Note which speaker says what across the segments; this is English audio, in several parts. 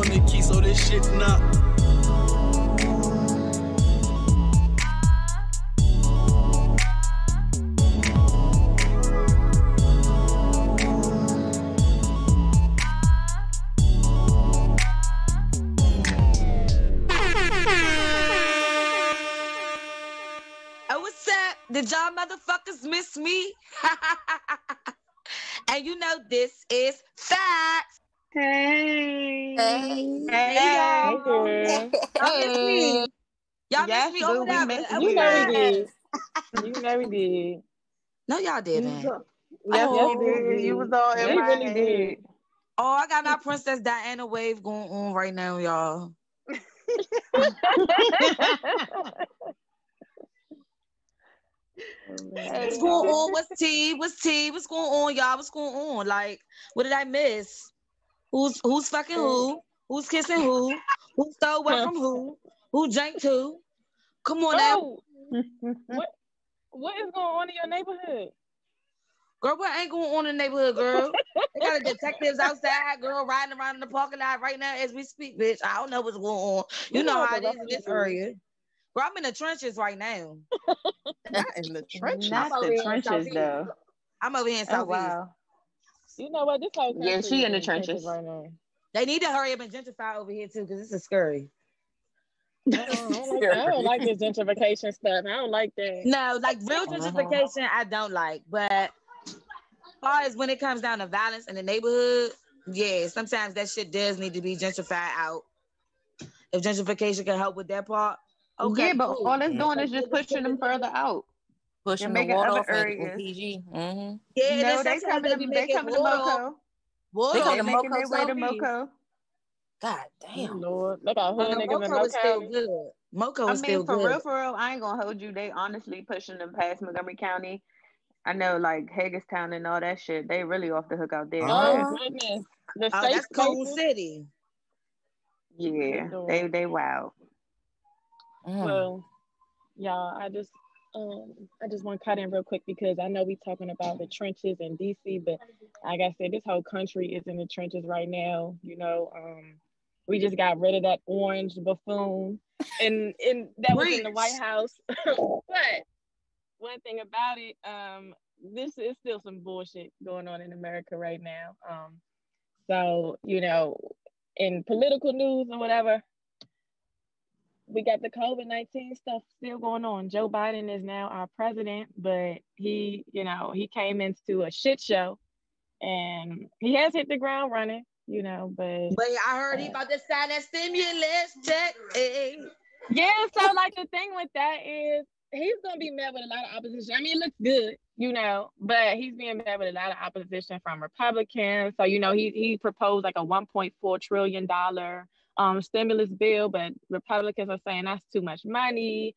Speaker 1: on the key, so this shit not.
Speaker 2: What's up? Did y'all motherfuckers miss me? And you know this is F.A.C.T.S.
Speaker 3: Hey.
Speaker 2: Hey, y'all. Y'all miss me. Y'all miss me over there.
Speaker 3: You know we did. You know we did.
Speaker 2: No, y'all didn't.
Speaker 3: Yes, we did. You was all in my
Speaker 4: really
Speaker 3: head.
Speaker 2: Oh, I got my Princess Diana wave going on right now, y'all. What's going on? What's tea? What's tea? What's going on, y'all? What's going on? Like, what did I miss? Who's fucking who? Who's kissing who? Who stole what from who? Who janked who? Come on now.
Speaker 4: What is going on in your neighborhood?
Speaker 2: Girl, what ain't going on in the neighborhood, girl? They got detectives outside, girl, riding around in the parking lot right now as we speak, bitch. I don't know what's going on. You know how it is in this area. Girl, I'm in the trenches right now.
Speaker 3: Not in the trenches.
Speaker 2: Not the trenches, though. I'm over here in Southeast.
Speaker 3: Wow.
Speaker 4: You know what? This whole country
Speaker 3: she in the trenches
Speaker 4: right now.
Speaker 2: They need to hurry up and gentrify over here, too, because this is scary.
Speaker 4: I don't like this gentrification stuff. I don't like that.
Speaker 2: No, like real gentrification, I don't like. But as far as when it comes down to violence in the neighborhood, yeah, sometimes that shit does need to be gentrified out. If gentrification can help with that part, okay.
Speaker 3: Yeah, but all it's doing is just pushing them further out.
Speaker 5: Pushing the water off at PG.
Speaker 2: Mm-hmm. Yeah,
Speaker 3: no, they coming to Moco.
Speaker 2: They
Speaker 3: coming their way to Moco.
Speaker 5: God damn.
Speaker 4: Lord, they got hood niggas in
Speaker 2: Moco is still
Speaker 4: County.
Speaker 2: good. Moco is still good.
Speaker 3: For real, I ain't gonna hold you. They honestly pushing them past Montgomery County. I know, like Hagerstown and all that shit. They really off the hook out there.
Speaker 4: Oh goodness,
Speaker 2: that's Cold City.
Speaker 3: Yeah, they wild.
Speaker 4: Well, y'all, I just want to cut in real quick because I know we talking about the trenches in DC, but like I said, this whole country is in the trenches right now. You know, we just got rid of that orange buffoon, and that was in the White House. But one thing about it, this is still some bullshit going on in America right now. So you know, in political news or whatever, we got the COVID-19 stuff still going on. Joe Biden is now our president, but he came into a shit show and he has hit the ground running, but
Speaker 2: I heard he about to sign that stimulus check. Hey.
Speaker 4: Yeah, so like the thing with that is he's gonna be met with a lot of opposition. I mean, it looks good, but he's being met with a lot of opposition from Republicans. So, he proposed like a $1.4 trillion stimulus bill, but Republicans are saying that's too much money.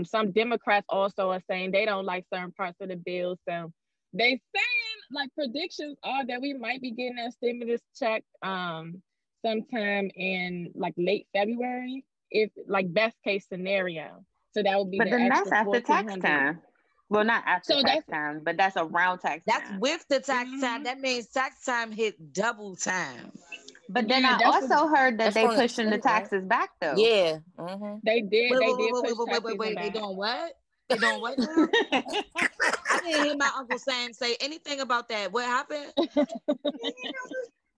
Speaker 4: Some Democrats also are saying they don't like certain parts of the bill. So they saying like predictions are that we might be getting that stimulus check sometime in like late February, if like best case scenario. So that would be.
Speaker 3: But then that's after tax time. Well, not after tax time, but that's around tax time.
Speaker 2: That's with the tax time. That means tax time hit double time.
Speaker 3: But then I also heard that they pushing the taxes back though.
Speaker 5: Yeah.
Speaker 4: They did.
Speaker 2: Wait. They doing what? They doing what now? I didn't hear my Uncle Sam say anything about that. What happened?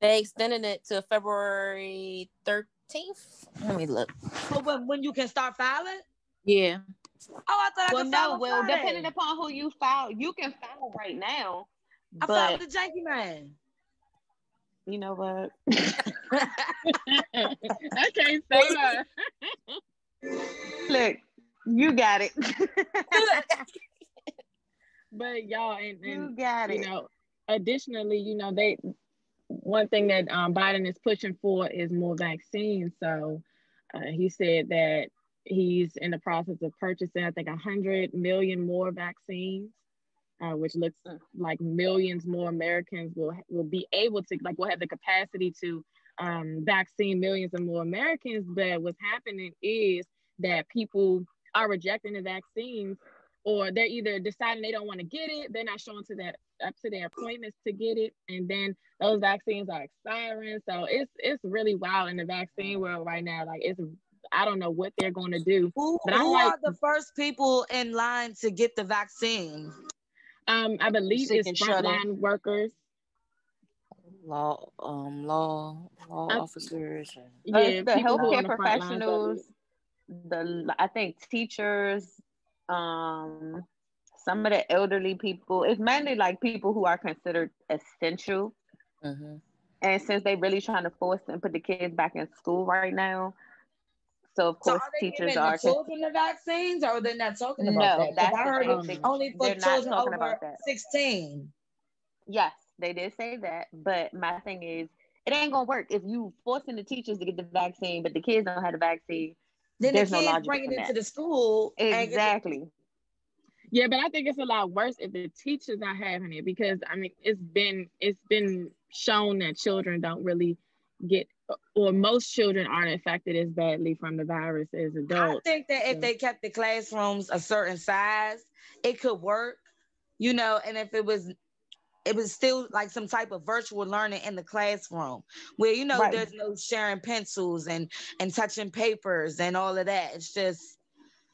Speaker 5: They extended it to February 13th. Let me look.
Speaker 2: So when you can start filing?
Speaker 5: Yeah.
Speaker 2: Oh, I thought I could file.
Speaker 3: Well, depending upon who you file, you can file right now.
Speaker 2: I filed with the Janky Man.
Speaker 3: You know what?
Speaker 4: I can't say that.
Speaker 3: Look, you got it.
Speaker 4: But y'all, and
Speaker 3: you got it.
Speaker 4: Additionally, one thing that Biden is pushing for is more vaccines. So he said that he's in the process of purchasing, I think, 100 million more vaccines. Which looks like millions more Americans will be able to, will have the capacity to vaccine millions and more Americans. But what's happening is that people are rejecting the vaccines, or they're either deciding they don't want to get it, they're not showing to that up to their appointments to get it, and then those vaccines are expiring. So it's really wild in the vaccine world right now. Like I don't know what they're going to do. But
Speaker 2: Who are the first people in line to get the vaccine?
Speaker 4: I believe it's frontline workers,
Speaker 5: law officers.
Speaker 3: The healthcare
Speaker 4: the
Speaker 3: professionals, I think teachers, some of the elderly people. It's mainly like people who are considered essential.
Speaker 5: Mm-hmm.
Speaker 3: And since they really trying to force and put the kids back in school right now, so of course
Speaker 2: are they
Speaker 3: teachers
Speaker 2: giving the children the vaccines, or they're not talking about that?
Speaker 3: That's
Speaker 2: I heard only for children over 16.
Speaker 3: Yes, they did say that, but my thing is, it ain't gonna work if you forcing the teachers to get the vaccine, but the kids don't have the vaccine.
Speaker 2: Then the kids bring it into the school.
Speaker 3: Exactly.
Speaker 4: Yeah, but I think it's a lot worse if the teachers are having it, because I mean it's been shown that children don't really get, or most children aren't affected as badly from the virus as adults.
Speaker 2: I think that if they kept the classrooms a certain size, it could work, and if it was still like some type of virtual learning in the classroom where, there's no sharing pencils and touching papers and all of that. It's just.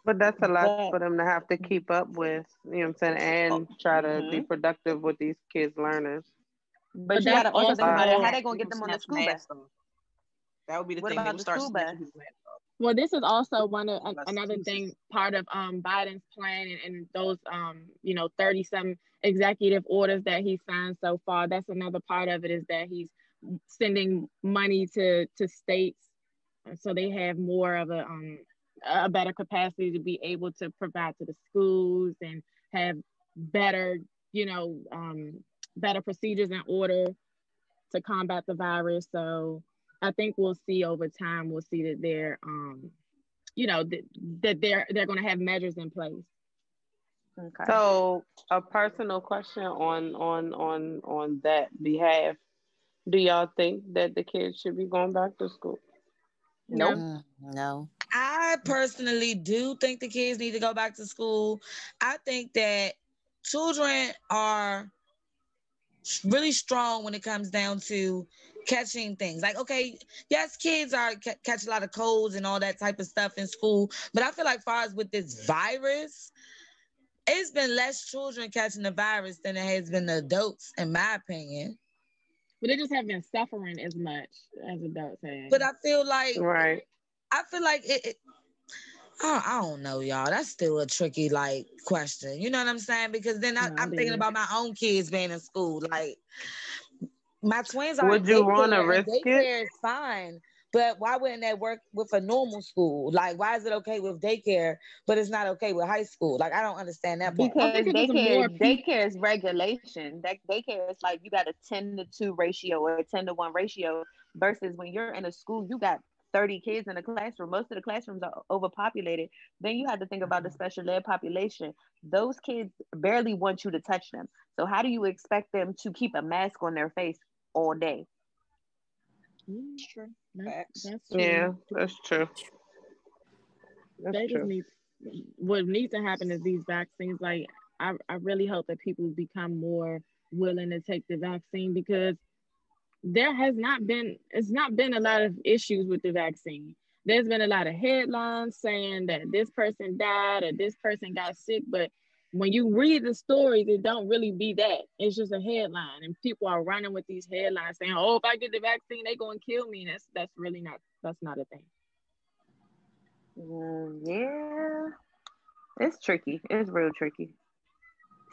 Speaker 1: But that's a lot for them to have to keep up with, you know what I'm saying, and try to be productive with these kids learning.
Speaker 3: But you gotta also think about it. How they gonna get them on the school bus?
Speaker 6: That would be the
Speaker 3: what
Speaker 6: thing.
Speaker 3: About
Speaker 6: they would start
Speaker 3: school bus?
Speaker 4: Well, this is also another thing, part of Biden's plan and those 30-some executive orders that he signed so far. That's another part of it, is that he's sending money to states so they have more of a better capacity to be able to provide to the schools and have better, better procedures in order to combat the virus. So I think we'll see over time, we'll see that they're, that they're going to have measures in place.
Speaker 1: Okay. So a personal question on that behalf, do y'all think that the kids should be going back to school?
Speaker 3: Nope.
Speaker 5: No.
Speaker 2: I personally do think the kids need to go back to school. I think that children are really strong when it comes down to catching things. Like, okay, yes, kids catch a lot of colds and all that type of stuff in school, but I feel like far as with this virus, it's been less children catching the virus than it has been the adults, in my opinion.
Speaker 4: But they just haven't been suffering as much as adults have.
Speaker 2: But I feel like,
Speaker 1: right.
Speaker 2: I feel like I don't know, y'all. That's still a tricky question. You know what I'm saying? Because then I'm thinking about my own kids being in school. Like, my twins are.
Speaker 1: Would you want to risk it?
Speaker 2: Daycare is fine, but why wouldn't that work with a normal school? Like, why is it okay with daycare, but it's not okay with high school? Like, I don't understand that part.
Speaker 3: Because daycare is regulation. That daycare is like you got a 10-2 ratio or a 10-1 ratio, versus when you're in a school, you got 30 kids in a classroom. Most of the classrooms are overpopulated. Then you have to think about the special ed population. Those kids barely want you to touch them. So how do you expect them to keep a mask on their face all day?
Speaker 6: That's true.
Speaker 4: That's true.
Speaker 1: Yeah, that's true.
Speaker 4: What needs to happen is these vaccines. Like, I really hope that people become more willing to take the vaccine, because it's not been a lot of issues with the vaccine. There's been a lot of headlines saying that this person died or this person got sick, but when you read the stories, it don't really be that. It's just a headline, and people are running with these headlines saying, "Oh, if I get the vaccine, they gonna kill me." And that's really not. That's not a thing.
Speaker 3: Yeah, it's tricky. It's real tricky.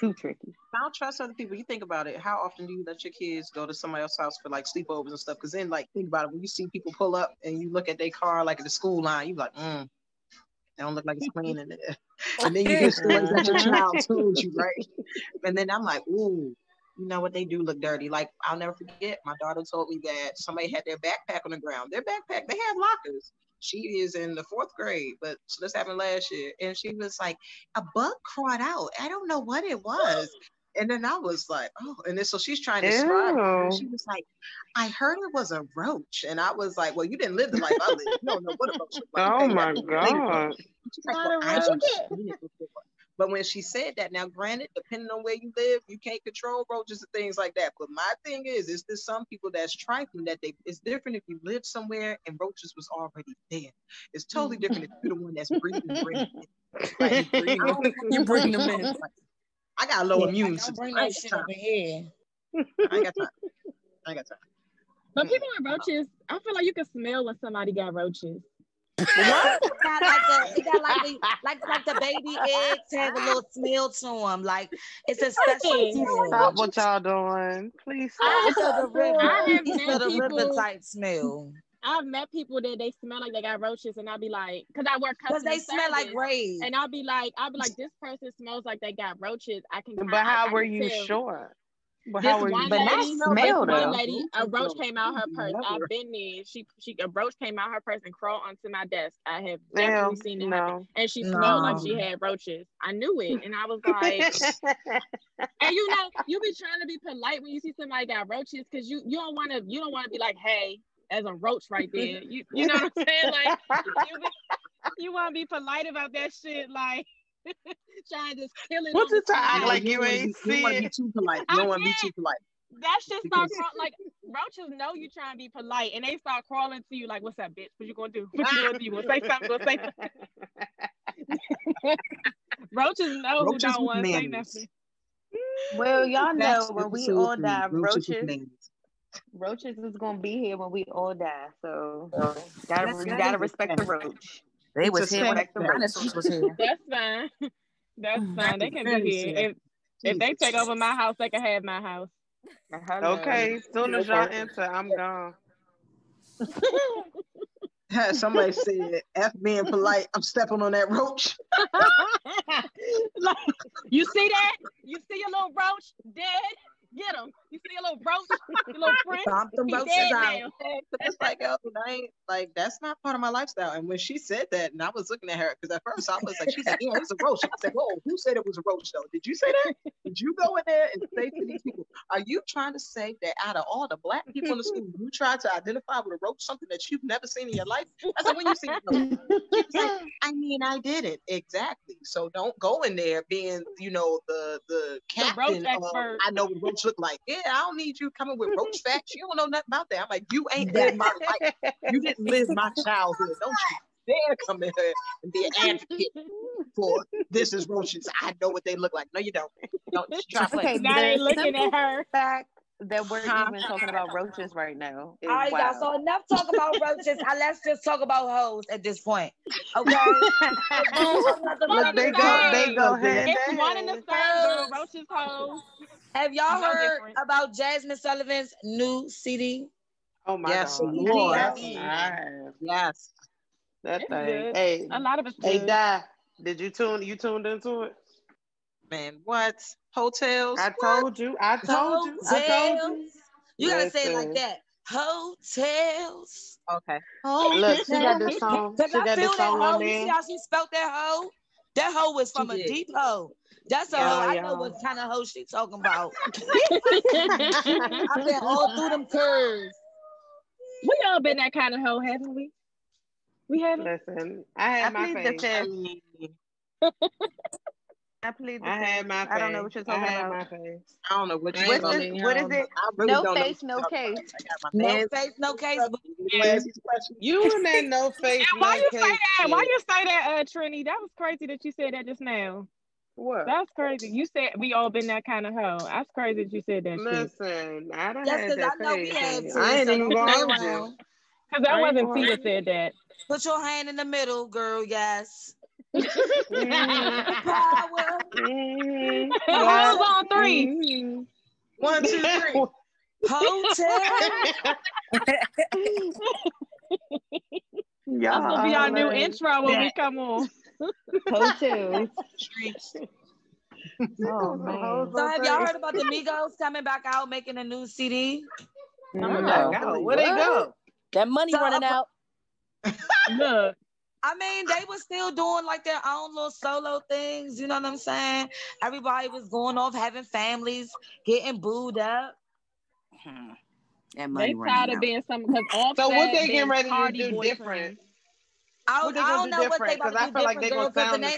Speaker 3: Too tricky.
Speaker 6: I don't trust other people. You think about it. How often do you let your kids go to somebody else's house for sleepovers and stuff? Because then, think about it. When you see people pull up and you look at their car at the school line, you like, they don't look like it's clean in there. And then you hear stories that your child told you, right? And then I'm like, ooh, you know what? They do look dirty. Like, I'll never forget. My daughter told me that somebody had their backpack on the ground. Their backpack, they have lockers. She is in the 4th grade, but so this happened last year. And she was like, a bug crawled out. I don't know what it was. And then I was like, oh, and then so she's trying to describe it. She was like, I heard it was a roach. And I was like, well, you didn't live the life I lived. You don't know what a roach was like.
Speaker 1: Oh my God.
Speaker 6: She's like, well, I didn't seen it before. But when she said that, now granted, depending on where you live, you can't control roaches and things like that. But my thing is there's some people that's trifling that it's different if you live somewhere and roaches was already there. It's totally different if you're the one that's breathing. Like,
Speaker 5: you bring them in.
Speaker 6: I got a low immune
Speaker 2: Don't
Speaker 6: system.
Speaker 2: bring that shit over here.
Speaker 6: I ain't got time.
Speaker 4: But people with roaches, I feel like you can smell when somebody got roaches.
Speaker 2: What? It got like the baby eggs have a little smell to them. Like it's a special smell.
Speaker 1: Stop what y'all doing. Please stop.
Speaker 2: It's a the river type smell.
Speaker 4: I've met people that they smell like they got roaches, and I'll be like, because I work customer
Speaker 2: they smell
Speaker 4: service,
Speaker 2: like rays,
Speaker 4: and I'll be like, this person smells like they got roaches.
Speaker 1: But how were you sure?
Speaker 3: But how were you? But not smell though.
Speaker 4: One lady, a roach came out her purse. I've been there. She a roach came out her purse and crawled onto my desk. I have definitely seen it happen. And she smelled like she had roaches. I knew it, and I was like, and you be trying to be polite when you see somebody got roaches, because you don't want to be like, hey, as a roach right there. You know what I'm saying? Like you want to be polite about that shit, like. Trying to just kill it.
Speaker 1: What's the time? Like you ain't see it.
Speaker 6: You want to be too polite. You don't want to be too polite.
Speaker 4: That shit start crawling. Like roaches know you trying to be polite, and they start crawling to you like, "What's up, bitch? What you gonna do? What you gonna do? You gonna say something? Gonna say something?" Roaches know who don't want to say nothing.
Speaker 3: Well, y'all know when we all die, roaches is gonna be here when we all die. So you gotta respect the roach.
Speaker 5: They was here when dinosaurs was here.
Speaker 4: That's fine. That's fine. They can be here. If they take over my house, they can have my house.
Speaker 1: Okay, as soon as y'all enter, I'm gone.
Speaker 6: Somebody said, F being polite, I'm stepping on that roach.
Speaker 4: Like, you see that? You see your little roach dead? Get him. You see a little roach, your little friend?
Speaker 2: Stomp them roaches out.
Speaker 6: It's like, that's not part of my lifestyle. And when she said that, and I was looking at her, because at first I was like, she said, yeah, it was a roach. I said, whoa, who said it was a roach though? Did you say that? Did you go in there and say to these people, are you trying to say that out of all the black people in the school, you tried to identify with a roach, something that you've never seen in your life? I said, when you see a roach? She was like, I mean, I did it. Exactly. So don't go in there being, the captain of, I know what roach look like. Yeah, I don't need you coming with roach facts. You don't know nothing about that. I'm like, you ain't lived my life. You didn't live my childhood. Don't you dare come in here and be an advocate for this is roaches. I know what they look like. No, you don't. Don't try to play.
Speaker 4: Now they looking at her.
Speaker 3: Fact that we're even talking about roaches right now.
Speaker 2: All right, y'all. So enough talk about roaches. Let's just talk about hoes at this point. Okay.
Speaker 1: They go hand in
Speaker 4: hand. One in the same roaches hoes.
Speaker 2: Have y'all heard about Jasmine Sullivan's new CD?
Speaker 1: Oh my
Speaker 6: God.
Speaker 1: Lord.
Speaker 6: Yes.
Speaker 1: That thing. Hey,
Speaker 4: a lot of us.
Speaker 1: Hey, Di, did you tuned into it?
Speaker 6: Man, what? Hotels?
Speaker 1: I told you.
Speaker 2: You gotta say it like that. Hotels.
Speaker 6: Okay.
Speaker 1: Look, she got this song. She got this song on there.
Speaker 2: You see how she spelled that hoe? That hoe was from a deep hoe. That's a hoe. I know what kind of hoe she talking about. I've been all through them curves.
Speaker 4: We all been that kind of hoe, haven't we? We haven't.
Speaker 1: Listen, I had my face.
Speaker 3: I plead the
Speaker 1: I had my face.
Speaker 3: I don't know what you're talking about.
Speaker 1: My face.
Speaker 6: I don't know what you're
Speaker 3: talking about. What is it?
Speaker 6: Really
Speaker 3: no face, no case.
Speaker 2: No face, no case.
Speaker 1: You and that no face,
Speaker 4: why you say that? Why you say that, Trinnie? That was crazy that you said that just now.
Speaker 1: What?
Speaker 4: That's crazy. You said we all been that kind of hoe. That's crazy that you said that.
Speaker 1: Listen, I don't
Speaker 2: have
Speaker 1: that
Speaker 2: face.
Speaker 1: I ain't even going to you.
Speaker 4: Because that wasn't Tia said that.
Speaker 2: Put your hand in the middle, girl. Yes.
Speaker 4: Power. Hold on, 3.
Speaker 6: 1, 2, 3.
Speaker 2: Hotel.
Speaker 4: That's gonna be our new intro when we come on.
Speaker 3: Hotel.
Speaker 6: Streets.
Speaker 3: Oh man.
Speaker 2: So have y'all heard about the Migos coming back out making a new CD?
Speaker 1: Where they go?
Speaker 5: That money running out.
Speaker 4: Look.
Speaker 2: I mean, they were still doing like their own little solo things. You know what I'm saying? Everybody was going off, having families, getting booed up.
Speaker 5: That money
Speaker 4: they tired of being something. So
Speaker 1: what they getting ready to do different?
Speaker 2: I
Speaker 1: What they
Speaker 2: don't
Speaker 1: gonna
Speaker 2: know
Speaker 1: do
Speaker 2: what they
Speaker 1: different?
Speaker 2: about
Speaker 1: Because
Speaker 2: to
Speaker 1: I
Speaker 2: do
Speaker 1: feel like
Speaker 2: different,
Speaker 1: they
Speaker 2: girl.
Speaker 1: gonna
Speaker 2: Because
Speaker 1: sound the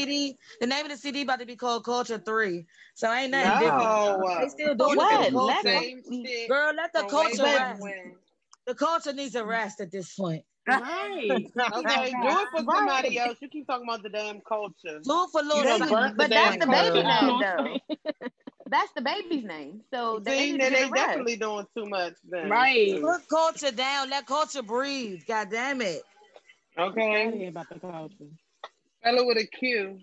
Speaker 1: same.
Speaker 2: the name of the CD about to be called Culture 3. So ain't nothing different.
Speaker 1: No.
Speaker 2: They still
Speaker 3: For
Speaker 2: doing it for the
Speaker 3: what?
Speaker 1: The
Speaker 3: Let
Speaker 2: culture.
Speaker 1: same shit
Speaker 2: Girl, let the
Speaker 1: from way
Speaker 2: culture
Speaker 1: back
Speaker 2: rest.
Speaker 1: when.
Speaker 2: The culture needs a rest at this point.
Speaker 4: Right.
Speaker 1: Okay, do it for
Speaker 3: right.
Speaker 1: somebody else. You keep talking about the damn culture.
Speaker 2: Do it for
Speaker 1: You
Speaker 2: little
Speaker 1: done
Speaker 3: They,
Speaker 1: burnt the
Speaker 3: but that's
Speaker 1: damn
Speaker 3: the
Speaker 1: culture
Speaker 3: baby name
Speaker 1: down.
Speaker 3: though. That's the baby's name. So they
Speaker 1: See,
Speaker 3: need to
Speaker 1: then
Speaker 3: get
Speaker 1: they
Speaker 3: a rest.
Speaker 1: definitely doing too much then.
Speaker 4: Right.
Speaker 2: Put culture down. Let culture breathe. God damn it.
Speaker 1: Okay.
Speaker 4: About the culture.
Speaker 1: Spell it with a Q.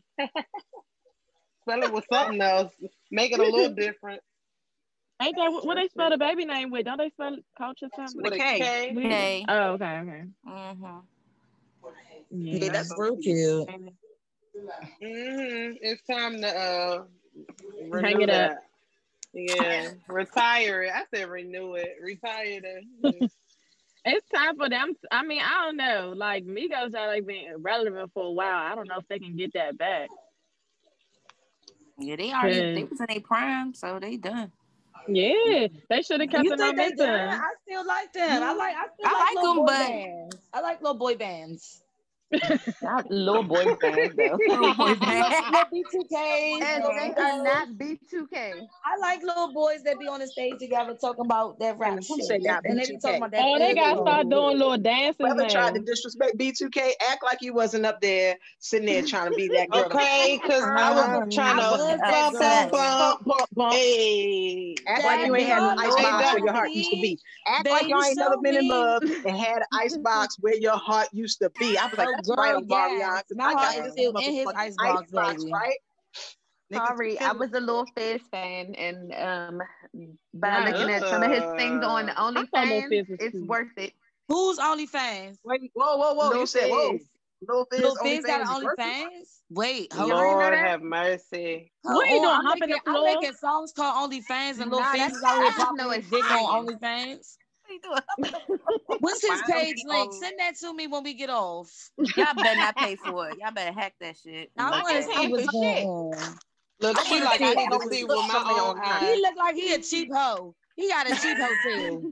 Speaker 1: Spell it with something else. Make it a little different.
Speaker 4: Ain't that what they spell the baby name with? Don't they spell culture something?
Speaker 6: With
Speaker 1: With
Speaker 6: a
Speaker 1: a
Speaker 6: K.
Speaker 1: K.
Speaker 5: Okay.
Speaker 4: Oh, okay.
Speaker 5: Mm-hmm.
Speaker 2: Yeah,
Speaker 4: Yeah.
Speaker 2: that's real cute.
Speaker 1: It's time to
Speaker 4: Hang
Speaker 1: renew
Speaker 4: it up.
Speaker 1: that. Yeah. Retire it. I said renew it. Retire it.
Speaker 4: It's time for them. I mean, I don't know. Like Migos are like been relevant for a while. I don't know if they can get that back.
Speaker 5: Yeah, they
Speaker 4: Cause
Speaker 5: was in their prime, so they done.
Speaker 4: yeah, they should have kept
Speaker 2: You
Speaker 4: the
Speaker 2: think they done?
Speaker 4: momentum.
Speaker 2: I still like them. I still
Speaker 5: I
Speaker 2: like
Speaker 5: like
Speaker 2: little
Speaker 5: them,
Speaker 2: boy
Speaker 5: but
Speaker 2: bands. I like little boy bands.
Speaker 3: Not little boy bands though.
Speaker 5: little boy band.
Speaker 2: Little B2Ks.
Speaker 3: And they are not B2K.
Speaker 2: I like little boys that be on the stage together talking about that rap
Speaker 6: Who
Speaker 2: shit.
Speaker 6: said not
Speaker 2: And they be talking
Speaker 6: B2K?
Speaker 2: about that
Speaker 4: Oh, they
Speaker 2: thug
Speaker 4: gotta
Speaker 2: song.
Speaker 4: start doing little dances
Speaker 6: Brother tried to
Speaker 4: now.
Speaker 6: disrespect B2K. Act like you wasn't up there sitting there trying to be that girl.
Speaker 1: Okay, because I was trying
Speaker 2: I
Speaker 1: to
Speaker 2: was that
Speaker 1: bump, bump,
Speaker 2: girl.
Speaker 1: bump,
Speaker 6: Bump, bump.
Speaker 1: hey.
Speaker 6: Act like you ain't had an
Speaker 2: Daddy,
Speaker 6: ice
Speaker 1: Ain't
Speaker 6: box
Speaker 1: that
Speaker 6: where your heart used to be. Act like
Speaker 2: baby,
Speaker 6: y'all ain't never
Speaker 2: show
Speaker 6: been in
Speaker 2: me.
Speaker 6: love and had an ice box where your heart used to be. I was like,
Speaker 2: Oh,
Speaker 6: that's right,
Speaker 2: girl,
Speaker 6: Omarion,
Speaker 2: yes.
Speaker 6: because
Speaker 2: My
Speaker 6: I got
Speaker 2: heart is
Speaker 6: this
Speaker 2: still in his
Speaker 6: motherfucking ice
Speaker 2: icebox,
Speaker 6: box,
Speaker 2: baby.
Speaker 6: right? Niggas
Speaker 3: Sorry, I
Speaker 6: feel
Speaker 3: was a little F.A.C.T.S fan, and by
Speaker 4: Wow.
Speaker 3: looking at some of his things on
Speaker 1: uh,
Speaker 4: I thought Lil
Speaker 3: OnlyFans,
Speaker 4: Fizz was
Speaker 3: it's
Speaker 4: cute.
Speaker 3: worth it.
Speaker 2: Who's OnlyFans?
Speaker 6: Wait, whoa.
Speaker 3: Lil
Speaker 6: You said, whoa.
Speaker 3: Fizz.
Speaker 6: Lil Fizz
Speaker 2: Lil Fizz got
Speaker 6: OnlyFans
Speaker 2: an
Speaker 6: is worth it?
Speaker 2: OnlyFans? Wait, hold
Speaker 3: Y'all ain't know
Speaker 1: Lord
Speaker 3: that?
Speaker 1: have mercy.
Speaker 4: What are you doing?
Speaker 2: I'm
Speaker 4: Humping the
Speaker 2: I'm
Speaker 4: floor?
Speaker 2: making songs called OnlyFans and Lil
Speaker 3: Nah,
Speaker 2: Fizz
Speaker 3: that's
Speaker 2: is out here
Speaker 3: I just
Speaker 2: popping
Speaker 3: know
Speaker 2: his
Speaker 3: it's
Speaker 2: dick on
Speaker 3: fire.
Speaker 2: OnlyFans.
Speaker 5: What you doing?
Speaker 2: What's his
Speaker 6: Why
Speaker 2: page
Speaker 6: don't
Speaker 2: link?
Speaker 6: you-
Speaker 2: Send that to me when we get off.
Speaker 5: Y'all better not pay for it. Y'all better hack that shit.
Speaker 2: I
Speaker 3: I
Speaker 2: want
Speaker 3: can
Speaker 2: to see
Speaker 3: pay
Speaker 2: what's
Speaker 3: for
Speaker 2: going
Speaker 3: shit.
Speaker 2: on.
Speaker 1: Look,
Speaker 2: I
Speaker 1: she
Speaker 2: want to
Speaker 1: like,
Speaker 2: see
Speaker 1: I
Speaker 2: what
Speaker 1: need to
Speaker 2: Lil
Speaker 1: see
Speaker 2: Fizz.
Speaker 1: with my
Speaker 6: somebody
Speaker 1: own
Speaker 6: online.
Speaker 2: He
Speaker 1: eyes.
Speaker 2: look like he a cheap hoe. He got a cheap hotel.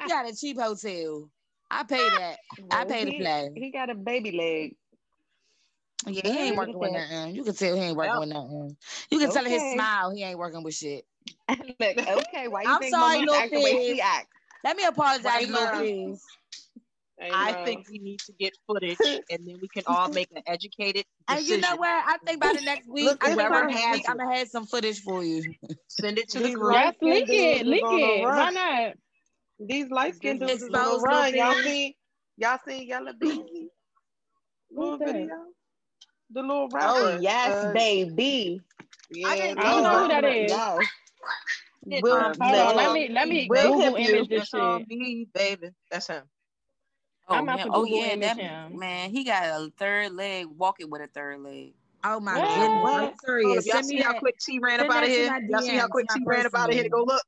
Speaker 2: He got a cheap hotel. I pay that. I
Speaker 3: Well,
Speaker 2: pay to play.
Speaker 3: he got a baby leg.
Speaker 2: Yeah, he ain't
Speaker 3: Look
Speaker 2: working
Speaker 3: at
Speaker 2: with
Speaker 3: that.
Speaker 2: nothing. You can tell he ain't working
Speaker 6: Yep.
Speaker 2: with nothing. You can tell in his
Speaker 3: Okay.
Speaker 2: smile he ain't working with shit.
Speaker 3: Look, okay, why you
Speaker 2: I'm
Speaker 3: think
Speaker 2: sorry,
Speaker 3: Monique
Speaker 2: Lil
Speaker 3: act the way
Speaker 2: Fizz.
Speaker 3: she acts?
Speaker 2: Let me apologize,
Speaker 6: Right
Speaker 2: Lil
Speaker 6: now,
Speaker 2: Fizz.
Speaker 6: I think we need to get footage and then we can all make an educated
Speaker 2: And you know
Speaker 6: decision.
Speaker 2: what? I think by the next week,
Speaker 1: Look, it's
Speaker 6: Whoever
Speaker 1: time.
Speaker 6: has
Speaker 2: I'm
Speaker 6: it,
Speaker 2: gonna have some footage for you.
Speaker 6: send it to the
Speaker 1: These
Speaker 6: group.
Speaker 4: Yes,
Speaker 1: light skinned
Speaker 4: leak it.
Speaker 1: dudes is
Speaker 4: Leak
Speaker 1: on a
Speaker 4: it. Why
Speaker 1: run.
Speaker 4: not?
Speaker 1: These light skinned dudes is on a
Speaker 2: Expose Lil
Speaker 1: run.
Speaker 2: Fizz.
Speaker 1: Y'all seen Yellow Beezy little
Speaker 4: What's that?
Speaker 1: video? The little
Speaker 3: Oh
Speaker 1: rapper.
Speaker 3: yes, baby.
Speaker 1: Yeah,
Speaker 4: I don't know who that
Speaker 1: Lil.
Speaker 4: is.
Speaker 3: Yes.
Speaker 6: It
Speaker 3: Will
Speaker 6: might
Speaker 4: Hold on.
Speaker 3: look,
Speaker 4: Let me
Speaker 3: Will
Speaker 4: Google
Speaker 3: hip you.
Speaker 4: image this
Speaker 6: It's on
Speaker 4: shit.
Speaker 6: me, baby. That's him.
Speaker 4: I'm
Speaker 5: Oh,
Speaker 4: about
Speaker 5: him.
Speaker 4: to
Speaker 5: Oh,
Speaker 4: Google
Speaker 5: yeah.
Speaker 4: image
Speaker 5: That
Speaker 4: him.
Speaker 5: man, he got a third leg, walking with a third leg.
Speaker 2: Oh my goodness. Are you
Speaker 4: What?
Speaker 6: Hold up,
Speaker 2: serious?
Speaker 6: y'all
Speaker 2: Send me
Speaker 6: see how
Speaker 2: that.
Speaker 6: quick T ran up
Speaker 2: Send
Speaker 6: out of
Speaker 2: that to
Speaker 6: here?
Speaker 2: my
Speaker 6: Y'all see how
Speaker 2: DM, to
Speaker 6: quick
Speaker 2: my
Speaker 6: T ran up out of here to
Speaker 2: personal.
Speaker 6: go look?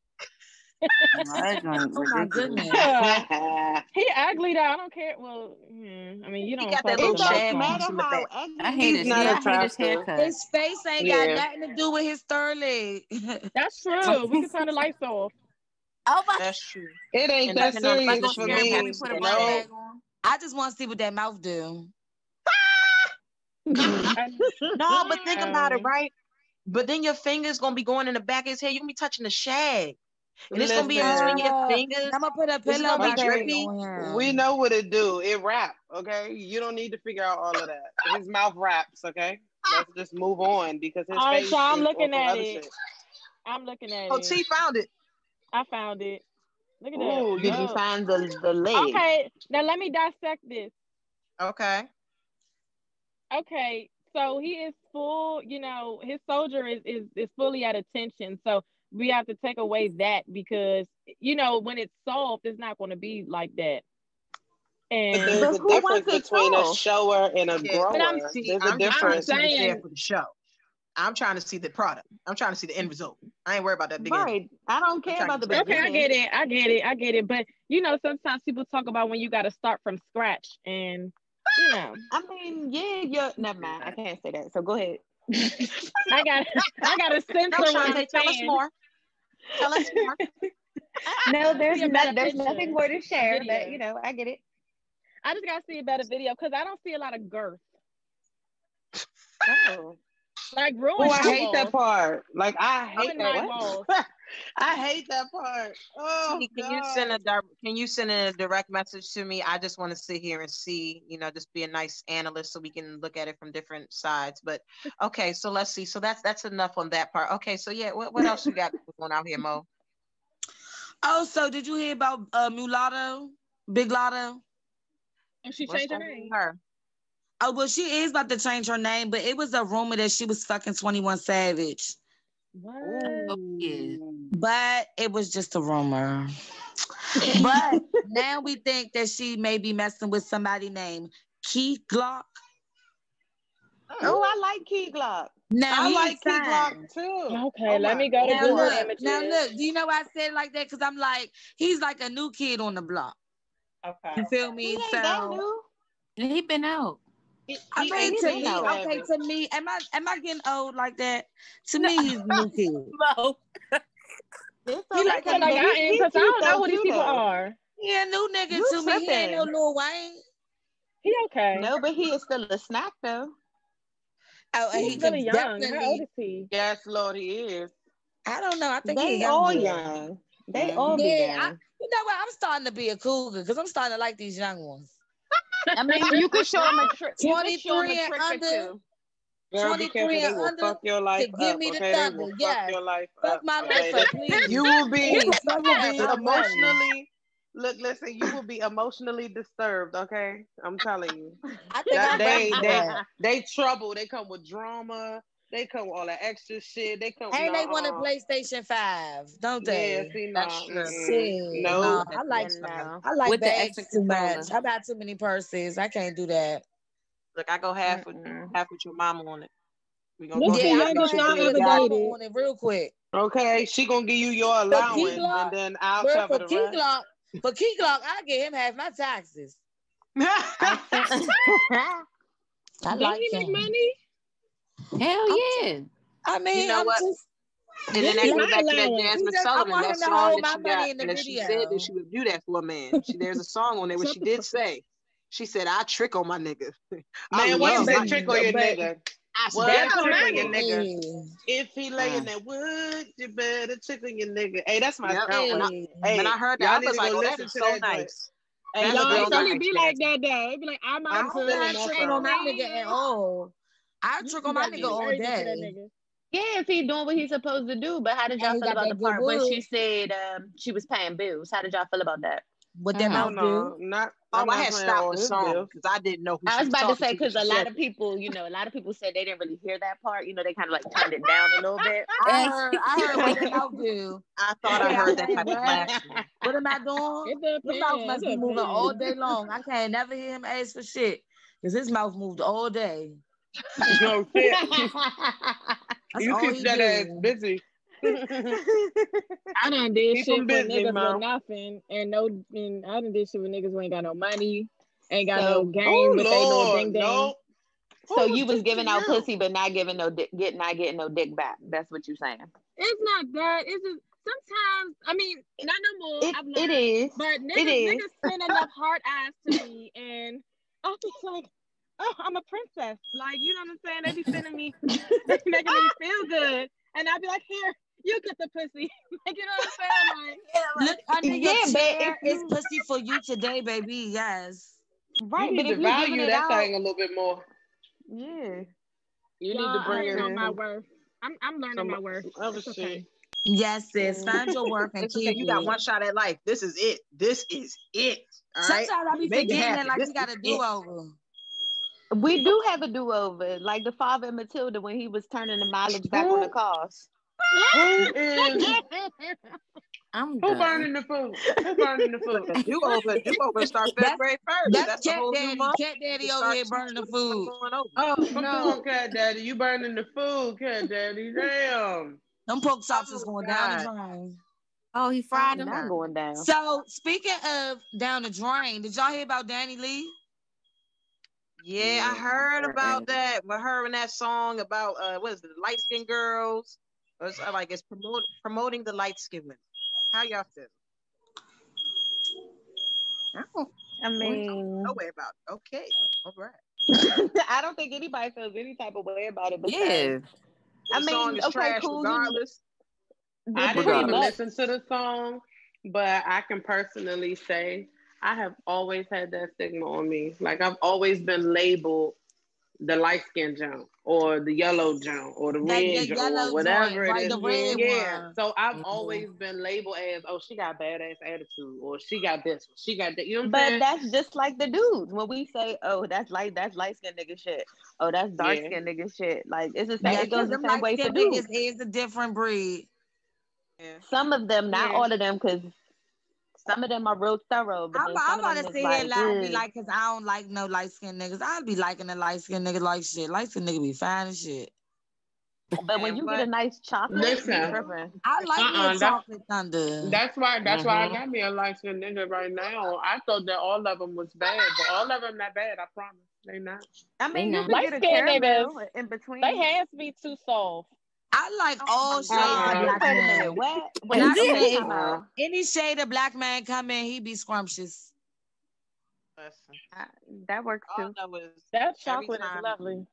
Speaker 5: No, that joint
Speaker 2: Oh my
Speaker 5: ridiculous.
Speaker 2: goodness.
Speaker 4: He ugly though. I don't care. Well, I mean, you
Speaker 6: He
Speaker 4: don't
Speaker 6: got that
Speaker 4: fuck with
Speaker 6: little
Speaker 3: It
Speaker 4: him. That's
Speaker 3: don't
Speaker 6: shag
Speaker 4: fine.
Speaker 3: matter
Speaker 6: piece in the
Speaker 3: how
Speaker 6: back.
Speaker 3: ugly
Speaker 1: He's
Speaker 3: he
Speaker 1: not
Speaker 3: is.
Speaker 5: I hate his
Speaker 1: attractive.
Speaker 5: haircut.
Speaker 2: His face ain't got
Speaker 1: Yeah.
Speaker 2: nothing to do with his third leg.
Speaker 4: That's true. We can turn the lights off.
Speaker 5: Oh my!
Speaker 6: That's true.
Speaker 1: It ain't
Speaker 6: And
Speaker 1: that
Speaker 6: depending on the
Speaker 5: Am I
Speaker 1: serious
Speaker 5: gonna
Speaker 1: for
Speaker 6: position
Speaker 5: scare
Speaker 6: your
Speaker 5: him? Have
Speaker 6: hair
Speaker 5: me
Speaker 1: me.
Speaker 6: is
Speaker 5: put a
Speaker 6: that
Speaker 5: body
Speaker 1: No.
Speaker 6: shag.
Speaker 5: bag on?
Speaker 2: I just want to see what that mouth do.
Speaker 6: No, but think about it,
Speaker 4: Um,
Speaker 6: right? But then your fingers gonna be going in the back of his head. You're gonna be touching the shag. And it's gonna be in between
Speaker 1: Listen.
Speaker 6: your fingers.
Speaker 2: I'm gonna put a
Speaker 6: This is
Speaker 2: pillow
Speaker 6: gonna be
Speaker 2: back there
Speaker 1: Okay.
Speaker 6: drippy.
Speaker 2: on
Speaker 1: We
Speaker 2: him.
Speaker 1: know what it do. It rap, okay? You don't need to figure out all of that. His mouth raps, okay? Let's just move on because his
Speaker 4: all right,
Speaker 1: face
Speaker 4: so I'm
Speaker 1: is on
Speaker 4: looking
Speaker 1: some
Speaker 4: at
Speaker 1: other
Speaker 4: it.
Speaker 1: shit.
Speaker 4: I'm looking at
Speaker 6: Oh,
Speaker 4: it.
Speaker 6: T found it.
Speaker 4: I found it. Look at that.
Speaker 1: Ooh,
Speaker 3: Did you
Speaker 4: Oh.
Speaker 3: find the leg?
Speaker 4: Okay. Now let me dissect this.
Speaker 6: Okay.
Speaker 4: Okay. So he is full, his soldier is fully at attention. So we have to take away that because, when it's soft, it's not going to be like that.
Speaker 1: But
Speaker 4: And
Speaker 1: there's
Speaker 3: But
Speaker 1: a
Speaker 3: who
Speaker 1: difference
Speaker 3: wants it
Speaker 1: between a
Speaker 3: soft?
Speaker 1: shower and a
Speaker 6: Yeah.
Speaker 4: but I'm
Speaker 1: grower.
Speaker 6: See,
Speaker 1: There's a
Speaker 6: I'm just trying to
Speaker 1: difference.
Speaker 6: see what's there
Speaker 4: saying,
Speaker 6: for the show. I'm trying to see the product. I'm trying to see the end result. I ain't worried about that beginning.
Speaker 3: Right. I don't care
Speaker 6: trying
Speaker 3: about
Speaker 6: to
Speaker 3: the
Speaker 6: get
Speaker 4: okay, I
Speaker 3: beginning.
Speaker 4: get it. I get it. But sometimes people talk about when you got to start from scratch, and
Speaker 3: I mean, yeah, you're never mind. I can't say that. So go ahead.
Speaker 4: I got to
Speaker 6: No,
Speaker 4: censor what I'm
Speaker 6: Shantae, tell us
Speaker 4: saying.
Speaker 6: more. Tell us more.
Speaker 3: No,
Speaker 4: See a better
Speaker 3: there's
Speaker 4: picture.
Speaker 3: nothing more to share,
Speaker 4: Video.
Speaker 3: but I get it.
Speaker 4: I just gotta see a better video because I don't see a lot of girth.
Speaker 3: Oh.
Speaker 4: Like
Speaker 1: Oh,
Speaker 4: ruin.
Speaker 1: I hate that part. Like I hate that.
Speaker 4: Walls.
Speaker 1: I hate that part. Oh,
Speaker 6: can you send a direct message to me? I just want to sit here and see, just be a nice analyst so we can look at it from different sides. But okay, so let's see. So that's enough on that part. Okay, so yeah, what else you got going out here, Mo?
Speaker 2: Oh, so did you hear about Mulatto, Big Lotto?
Speaker 4: And she changed her name.
Speaker 2: Oh, well, she is about to change her name, but it was a rumor that she was fucking 21 Savage.
Speaker 4: What?
Speaker 2: But it was just a rumor. But now we think that she may be messing with somebody named Keith Glock.
Speaker 3: Oh, I like Key Glock.
Speaker 2: Now
Speaker 1: I like Key Glock too.
Speaker 4: Okay, let me go to Google Images.
Speaker 2: Now look, do you know why I said it like that? Because I'm like, he's like a new kid on the block.
Speaker 6: Okay.
Speaker 2: You feel me?
Speaker 3: He ain't that new.
Speaker 5: He been out.
Speaker 2: I mean, to me, am I getting old like that? To me, he's a new kid.
Speaker 5: No.
Speaker 4: He like I am because I don't know who these people are.
Speaker 2: He a new nigga to me. He ain't no Lil Wayne.
Speaker 4: He okay.
Speaker 3: No, but he is still a snack though.
Speaker 2: Oh, and
Speaker 4: he's really young.
Speaker 2: Definitely...
Speaker 4: How old is he?
Speaker 1: Yes, Lord, he is.
Speaker 2: I don't know. I think
Speaker 3: they all young. They all be young.
Speaker 2: You know what? I'm starting to be a cougar because I'm starting to like these young ones.
Speaker 3: I mean, you could show them a trick.
Speaker 2: 23 and under.
Speaker 1: Girl, be careful, they will fuck your life up.
Speaker 2: Give me the thunder.
Speaker 1: Fuck your life
Speaker 2: fuck
Speaker 1: up.
Speaker 2: my life up, please.
Speaker 1: You will be emotionally. Look, listen. You will be emotionally disturbed. Okay, I'm telling you.
Speaker 2: I think
Speaker 1: they trouble. They come with drama. They come with all that extra shit. They come.
Speaker 2: And they want a PlayStation 5, don't they?
Speaker 1: Yeah, see,
Speaker 6: that's
Speaker 1: true.
Speaker 2: No, I like
Speaker 5: with
Speaker 2: bags the too much. I got too many purses. I can't do that.
Speaker 6: Look, I go half with your mama on it.
Speaker 2: We gonna go ahead on it real quick.
Speaker 1: Okay, she gonna give you your allowance, and then I'll cover the rest.
Speaker 2: For Key Glock, I give him half my taxes.
Speaker 4: I like he make money.
Speaker 5: Hell yeah.
Speaker 2: I mean,
Speaker 6: you know what? And then that goes back to that Jasmine Sullivan, that song that she got, and she said that she would do that for a man. There's a song on there where she did say, she said, "I trick on my nigga."
Speaker 1: Man, what you say trick on your nigga?
Speaker 6: I said,
Speaker 1: trick on your nigga. If he lay in that wood, you better trick on your nigga. Hey, that's my
Speaker 6: song. When I heard that, I was like, "Oh, that is so nice."
Speaker 4: Hey, y'all really be like that though. It be like, I'm
Speaker 2: not tricking on my nigga at all. I trick on my nigga all day.
Speaker 3: Yeah, if he's doing what he's supposed to do. But how did y'all feel about the part where she said she was paying bills? How did y'all feel about that?
Speaker 2: What that mouth do?
Speaker 6: I had stopped the song because I didn't know who
Speaker 3: I was about to say, because a lot of people said they didn't really hear that part. They kind of like turned it down a little bit.
Speaker 2: I heard what that mouth do.
Speaker 6: I thought I heard that type of flash.
Speaker 2: What am I doing? His mouth must be moving all day long. I can't never hear him ask for shit because his mouth moved all day.
Speaker 1: No shit. You keep that ass busy.
Speaker 4: I done did shit with niggas with nothing, and I done did shit with niggas who ain't got no money, ain't got no game, but they know ding ding. No.
Speaker 3: So you was giving out pussy, but not giving no dick, not getting no dick back. That's what you're saying.
Speaker 4: It's not that. It's just sometimes. I mean, not no more.
Speaker 3: It is.
Speaker 4: But niggas send enough hard eyes to me, and I'm just like, oh, I'm a princess. Like, you know what I'm saying? They be sending me, they making me feel good, and I'd be like, here. You get the pussy. Like, you know what I'm saying? Like,
Speaker 2: look under your chair. It's pussy for you today, baby. Yes.
Speaker 1: Right. But if you value that thing a little bit more.
Speaker 3: Yeah.
Speaker 1: You need to bring it
Speaker 4: on my worth. I'm learning my worth.
Speaker 1: Okay.
Speaker 2: Yes, sis. Find your worth and keep it.
Speaker 6: You got one shot at life. This is it. This is it. All
Speaker 2: Sometimes
Speaker 6: right?
Speaker 2: I be forgetting that like we got a do-over.
Speaker 3: We do have a do-over. Like the father in Matilda when he was turning the mileage back on the cars.
Speaker 1: Who
Speaker 6: burning the food? Who burning the food? Do-over start February 1st.
Speaker 2: That's Cat Daddy. Cat Daddy over here burning the food.
Speaker 1: Oh, no, Cat Daddy. You burning the food, Cat Daddy. Damn.
Speaker 2: Them pork chops is going down the drain.
Speaker 5: Oh, he fried them.
Speaker 3: Not going down.
Speaker 2: So, speaking of down the drain, did y'all hear about Danny Lee?
Speaker 6: Yeah, I heard about that. With her in that song about what is it, light skinned girls? It's like it's promoting the light skin women. How y'all feel?
Speaker 3: I mean,
Speaker 6: no way about it. Okay, all right.
Speaker 3: I don't think anybody feels any type of way about it.
Speaker 5: Yeah.
Speaker 3: I
Speaker 6: The
Speaker 3: mean,
Speaker 6: song is
Speaker 3: okay,
Speaker 6: trash
Speaker 3: cool.
Speaker 6: regardless.
Speaker 1: I didn't
Speaker 3: Pretty
Speaker 1: even
Speaker 3: much.
Speaker 1: listen to the song, but I can personally say I have always had that stigma on me. Like I've always been labeled the light skinned Joan or the yellow Joan or the
Speaker 2: That
Speaker 1: red
Speaker 2: the
Speaker 1: Joan or
Speaker 2: yellow
Speaker 1: whatever
Speaker 2: joint,
Speaker 1: it
Speaker 2: right?
Speaker 1: is.
Speaker 2: The red
Speaker 1: Yeah.
Speaker 2: one.
Speaker 1: So I've
Speaker 5: Mhm.
Speaker 1: always been labeled as, oh, she got badass attitude or she got this or she got that. You know what I'm
Speaker 3: But
Speaker 1: saying?
Speaker 3: that's just like the dudes. When we say, "Oh, that's light skinned nigga shit," "Oh, that's dark
Speaker 1: Yeah.
Speaker 3: skinned nigga shit," like it's the same.
Speaker 2: Yeah,
Speaker 3: It goes
Speaker 2: because
Speaker 3: the
Speaker 2: them
Speaker 3: same
Speaker 2: light
Speaker 3: way for
Speaker 2: skinned
Speaker 3: dudes.
Speaker 2: niggas is a different breed.
Speaker 6: Yeah.
Speaker 3: Some of them, not
Speaker 1: Yeah.
Speaker 3: all of them, because some of them are real thorough, but then
Speaker 2: I'm
Speaker 3: some of
Speaker 2: about
Speaker 3: them
Speaker 2: to
Speaker 3: is
Speaker 2: sit here and
Speaker 3: like,
Speaker 2: lie and be
Speaker 3: ugh.
Speaker 2: like, because I don't like no light skinned niggas. I'd be liking the light skinned niggas like shit. Light skinned nigga be fine as shit.
Speaker 3: But when
Speaker 6: And
Speaker 3: you get
Speaker 6: what?
Speaker 3: a nice chocolate, you
Speaker 1: Listen.
Speaker 3: tripping.
Speaker 2: I like me a
Speaker 1: That's
Speaker 2: chocolate thunder.
Speaker 1: that's why I
Speaker 5: Mhm.
Speaker 1: got me a light skinned nigga right now. I thought that all of them was bad, but all of them not bad. I promise they not.
Speaker 3: I
Speaker 5: They
Speaker 3: mean, you
Speaker 5: not.
Speaker 3: could
Speaker 4: Light
Speaker 3: get a
Speaker 4: skinned niggas,
Speaker 3: caramel in
Speaker 4: they
Speaker 3: between.
Speaker 4: hands be too soft.
Speaker 2: I like
Speaker 3: Oh
Speaker 2: all
Speaker 3: my
Speaker 2: shades of
Speaker 3: God!
Speaker 2: black
Speaker 3: Wait a minute.
Speaker 2: men.
Speaker 3: What?
Speaker 2: And I
Speaker 3: Wait. Okay.
Speaker 2: say if
Speaker 3: Time out.
Speaker 2: any shade of black man come in, he be scrumptious.
Speaker 6: Listen,
Speaker 3: I, that works
Speaker 6: all
Speaker 3: too.
Speaker 6: I know is
Speaker 4: That
Speaker 6: every
Speaker 4: chocolate is
Speaker 6: time,
Speaker 4: lovely.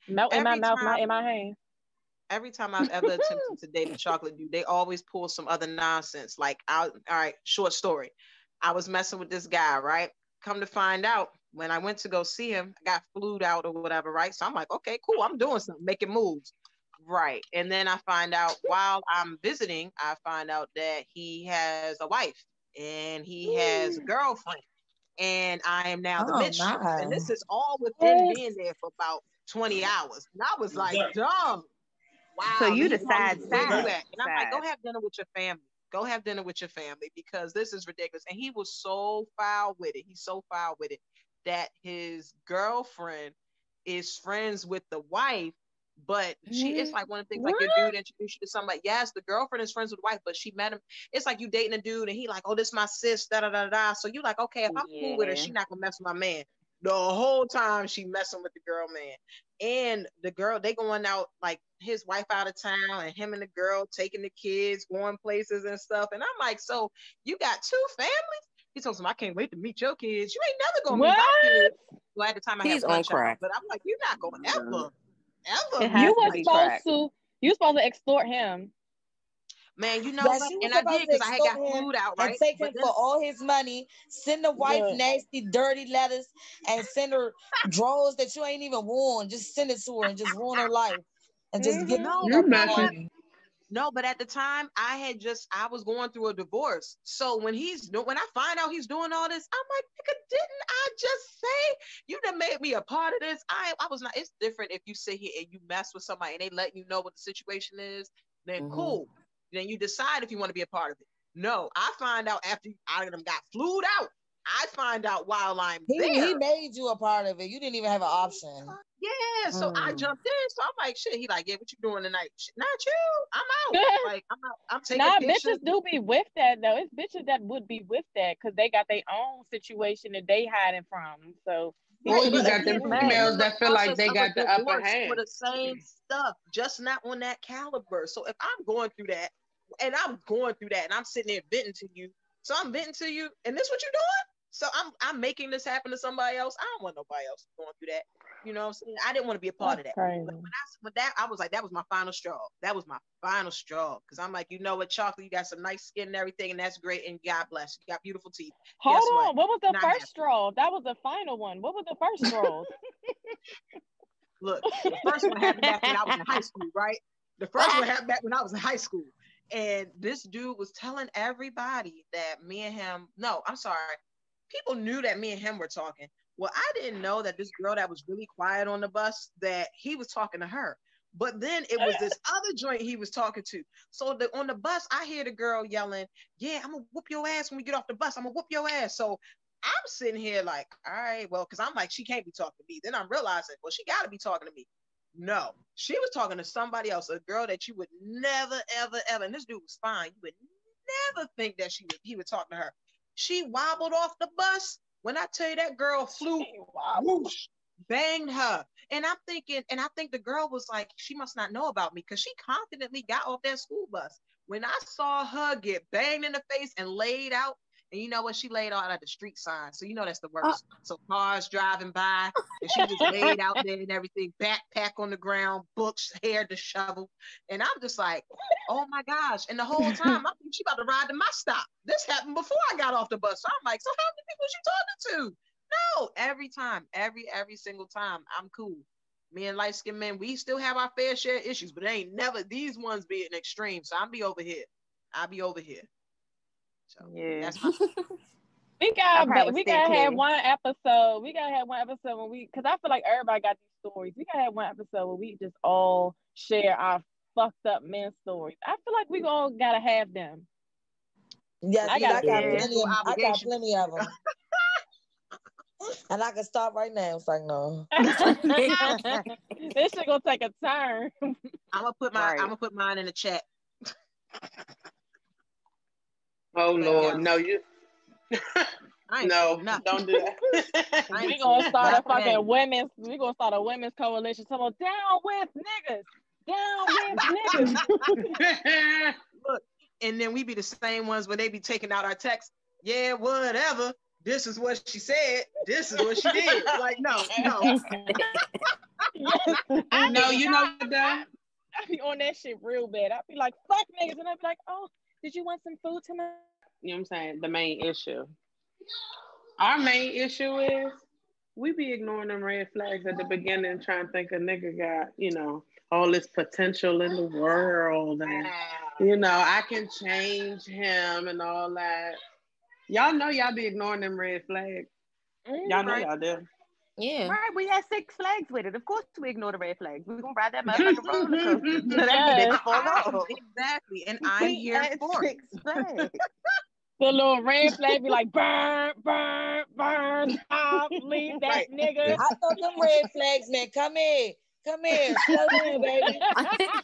Speaker 4: Melt in my
Speaker 6: every
Speaker 4: mouth, not
Speaker 6: time,
Speaker 4: in my hand.
Speaker 6: every time I've ever attempted to date a chocolate dude, they always pull some other nonsense. Like, all right, short story. I was messing with this guy, right? Come to find out, when I went to go see him, I got flued out or whatever, right? So I'm like, okay, cool, I'm doing something, making moves. Right. And then I find out while I'm visiting, I find out that he has a wife and he has a girlfriend. And I am now the
Speaker 2: Oh
Speaker 6: mistress. And
Speaker 2: my.
Speaker 6: this is all within
Speaker 4: What?
Speaker 6: being there for about 20 hours. And I was like, dumb.
Speaker 3: So
Speaker 6: Wow.
Speaker 3: you
Speaker 6: And he
Speaker 3: the
Speaker 6: called me,
Speaker 3: sad
Speaker 6: where you
Speaker 3: side.
Speaker 6: at? And I'm like, go
Speaker 3: Sad.
Speaker 6: have dinner with your family. Go have dinner with your family because this is ridiculous. And he was so foul with it. He's so foul with it that his girlfriend is friends with the wife, but it's like one of the things like
Speaker 4: What?
Speaker 6: your dude introduced you to somebody. Yes, the girlfriend is friends with the wife, but she met him. It's like you dating a dude and he like, oh, this is my sis, da da da da. So you like, okay, if I'm cool with her,
Speaker 3: Yeah.
Speaker 6: she not gonna mess with my man. The whole time she messing with the girl man. And the girl, they going out like his wife out of town and him and the girl taking the kids, going places and stuff. And I'm like, so you got two families? He told him, I can't wait to meet your kids. You ain't never gonna meet
Speaker 4: What?
Speaker 6: my kids. Well, at the time I had
Speaker 5: He's
Speaker 6: one
Speaker 5: on
Speaker 6: child,
Speaker 5: crack.
Speaker 6: but I'm like, you're not gonna ever
Speaker 3: It
Speaker 6: meet
Speaker 3: has
Speaker 4: You
Speaker 3: to
Speaker 4: were
Speaker 6: my
Speaker 3: be
Speaker 6: child.
Speaker 3: cracked.
Speaker 4: supposed to extort him.
Speaker 6: Man, you know
Speaker 2: Yeah,
Speaker 6: what?
Speaker 2: she was
Speaker 6: And I
Speaker 2: supposed
Speaker 6: did
Speaker 2: to
Speaker 6: because I had
Speaker 2: extort
Speaker 6: got
Speaker 2: him
Speaker 6: flued out,
Speaker 2: and
Speaker 6: right?
Speaker 2: take
Speaker 6: But
Speaker 2: him
Speaker 6: then
Speaker 2: for all his money, send the wife
Speaker 4: Good.
Speaker 2: nasty, dirty letters, and send her drawers that you ain't even worn. Just send it to her and just ruin her life. And just get
Speaker 6: no,
Speaker 1: You
Speaker 6: but
Speaker 2: up
Speaker 6: you know
Speaker 2: on
Speaker 6: what?
Speaker 1: messing.
Speaker 6: No, but at the time I was going through a divorce. So when I find out he's doing all this, I'm like, nigga, didn't I just say you done made me a part of this? I was not. It's different if you sit here and you mess with somebody and they let you know what the situation is, then
Speaker 5: Mhm.
Speaker 6: cool. Then you decide if you want to be a part of it. No, I find out after I got flued out. I find out while I'm
Speaker 2: He
Speaker 6: there.
Speaker 2: made you a part of it. You didn't even have an option.
Speaker 6: Yeah, so I
Speaker 5: Mm.
Speaker 6: jumped in. So I'm like, shit. He like, yeah, what you doing tonight? Shit, not you. I'm out. Like I'm out. I'm taking
Speaker 4: Nah,
Speaker 6: pictures.
Speaker 4: bitches do be with that though. It's bitches that would be with that because they got their own situation that they hiding from. So he
Speaker 1: Or
Speaker 6: Right,
Speaker 4: should
Speaker 1: you
Speaker 4: be
Speaker 6: but
Speaker 1: got
Speaker 4: with
Speaker 1: them
Speaker 6: again,
Speaker 3: But
Speaker 6: this
Speaker 1: females
Speaker 6: is
Speaker 4: you.
Speaker 6: a
Speaker 1: that feel like
Speaker 6: process
Speaker 1: they
Speaker 6: of a
Speaker 1: got the upper
Speaker 6: divorce for
Speaker 1: hand.
Speaker 6: the same stuff, just not on that caliber. So if I'm going through that, and I'm going through that, and I'm sitting there venting to you, so I'm venting to you, and this what you're doing? So I'm making this happen to somebody else. I don't want nobody else going through that. You know what I'm saying? I didn't want to be a part
Speaker 4: That's
Speaker 6: of that.
Speaker 4: crazy.
Speaker 6: But when that, I was like, that was my final straw. That was my final straw. Because I'm like, you know what, Chocolate, you got some nice skin and everything, and that's great. And God bless. You got beautiful teeth.
Speaker 4: Hold
Speaker 6: Guess what?
Speaker 4: on. What was the
Speaker 6: Not
Speaker 4: first
Speaker 6: happening.
Speaker 4: straw? That was the final one. What was the first straws?
Speaker 6: Look, the first one happened back when I was in high school, right? The first one happened back when I was in high school. And this dude was telling everybody that me and him, no, I'm sorry. People knew that me and him were talking. Well, I didn't know that this girl that was really quiet on the bus, that he was talking to her. But then it was this other joint he was talking to. So on the bus, I hear the girl yelling, yeah, I'm going to whoop your ass when we get off the bus. I'm going to whoop your ass. So I'm sitting here like, all right, well, because I'm like, she can't be talking to me. Then I'm realizing, well, she got to be talking to me. No, she was talking to somebody else, a girl that you would never, ever, ever, and this dude was fine. You would never think that he would talk to her. She wobbled off the bus. When I tell you that girl flew, whoosh, banged her. And I'm thinking, and I think the girl was like, she must not know about me because she confidently got off that school bus. When I saw her get banged in the face and laid out, And you know what? She laid out at the street sign. So you know that's the worst. So cars driving by and she just laid out there and everything, backpack on the ground, books, hair disheveled. And I'm just like, oh my gosh. And the whole time I think she about to ride to my stop. This happened before I got off the bus. So I'm like, so how many people she talking to? No, every time, every single time, I'm cool. Me and light-skinned men, we still have our fair share of issues, but it ain't never these ones being extreme. So I'll be over here. So
Speaker 3: Yeah.
Speaker 6: that's my
Speaker 4: We gotta have one episode. We gotta have one episode when because I feel like everybody got these stories. We gotta have one episode where we just all share our fucked up men stories. I feel like we all gotta have them.
Speaker 2: Yes,
Speaker 4: I got
Speaker 2: plenty of them. And I can stop right now. It's like, no.
Speaker 4: This shit gonna take a turn.
Speaker 6: I'm gonna put mine in the chat.
Speaker 1: Oh Lord, no, you. No, don't do that.
Speaker 4: We gonna start a fucking women's. We gonna start a women's coalition. Talking about down with niggas. Down with niggas.
Speaker 6: Look, and then we be the same ones when they be taking out our texts. Yeah, whatever. This is what she said. This is what she did. Like, no.
Speaker 1: No, you know what, though?
Speaker 4: I be on that shit real bad. I be like, fuck niggas. And I be like, oh, did you want some food tonight?
Speaker 1: You know what I'm saying? The main issue. Our main issue is we be ignoring them red flags at the beginning, trying to think a nigga got, all this potential in the world. And, I can change him and all that. Y'all know y'all be ignoring them red flags. Y'all know y'all do.
Speaker 3: Yeah. Right, we had 6 flags with it. Of course we ignore the red flags. We're gonna ride that motherfucker roller coaster. So that fall off.
Speaker 6: Exactly. And I'm here for
Speaker 3: 6 flags.
Speaker 4: The little red flag be like, burn, stop, leave that nigga.
Speaker 2: I thought them red flags meant, come here, slow down, baby.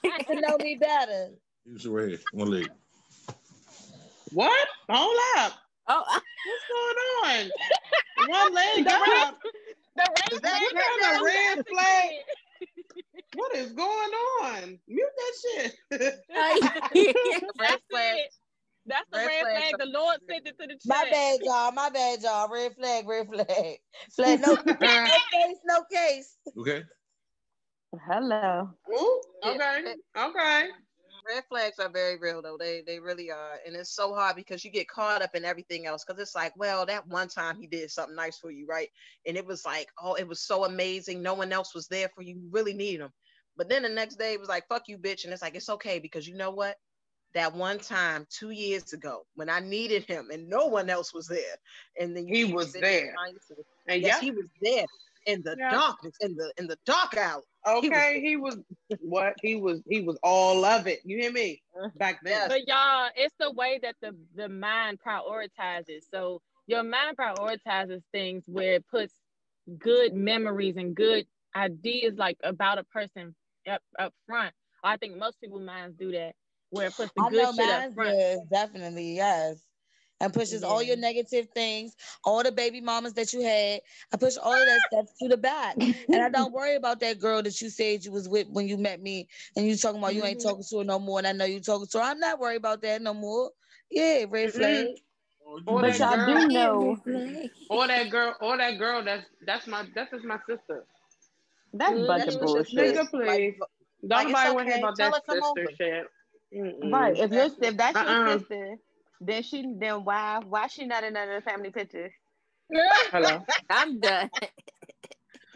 Speaker 2: Get to know me better.
Speaker 7: Use your head, one leg.
Speaker 1: What? Hold up.
Speaker 5: Oh,
Speaker 1: what's going on? One leg up. The red flag. What is going on? Mute that shit.
Speaker 6: Red flag.
Speaker 4: That's the red flag. The Lord sent it to the chat.
Speaker 2: My bad, y'all. Red flag. Flag, no case.
Speaker 7: Okay.
Speaker 3: Hello.
Speaker 1: Ooh, okay.
Speaker 6: Red flags are very real though. They really are. And it's so hard because you get caught up in everything else. Cause it's like, well, that one time he did something nice for you, right? And it was like, oh, it was so amazing. No one else was there for you. You really needed him. But then the next day it was like, fuck you, bitch. And it's like, it's okay because you know what? That one time 2 years ago when I needed him and no one else was there. And then
Speaker 1: he was there.
Speaker 6: And yes, he was there in the darkness, in the dark alley.
Speaker 1: Okay, he was all of it. You hear me? Back then.
Speaker 4: But y'all, it's the way that the mind prioritizes. So your mind prioritizes things where it puts good memories and good ideas like about a person up front. I think most people's minds do that, where it puts the good shit up front.
Speaker 2: Does, definitely, yes. And pushes all your negative things, all the baby mamas that you had. I push all of that stuff to the back. And I don't worry about that girl that you said you was with when you met me and you talking about you ain't talking to her no more and I know you talking to her. I'm not worried about that no more. Yeah, red flag.
Speaker 3: But I do know.
Speaker 1: Or that girl that's my sister.
Speaker 3: That's a bunch of bullshit.
Speaker 1: Nigga, please. Don't nobody want to hear about that sister shit.
Speaker 3: Right. If that's your sister, then why she not in none of the family pictures?
Speaker 1: Hello.
Speaker 5: I'm done.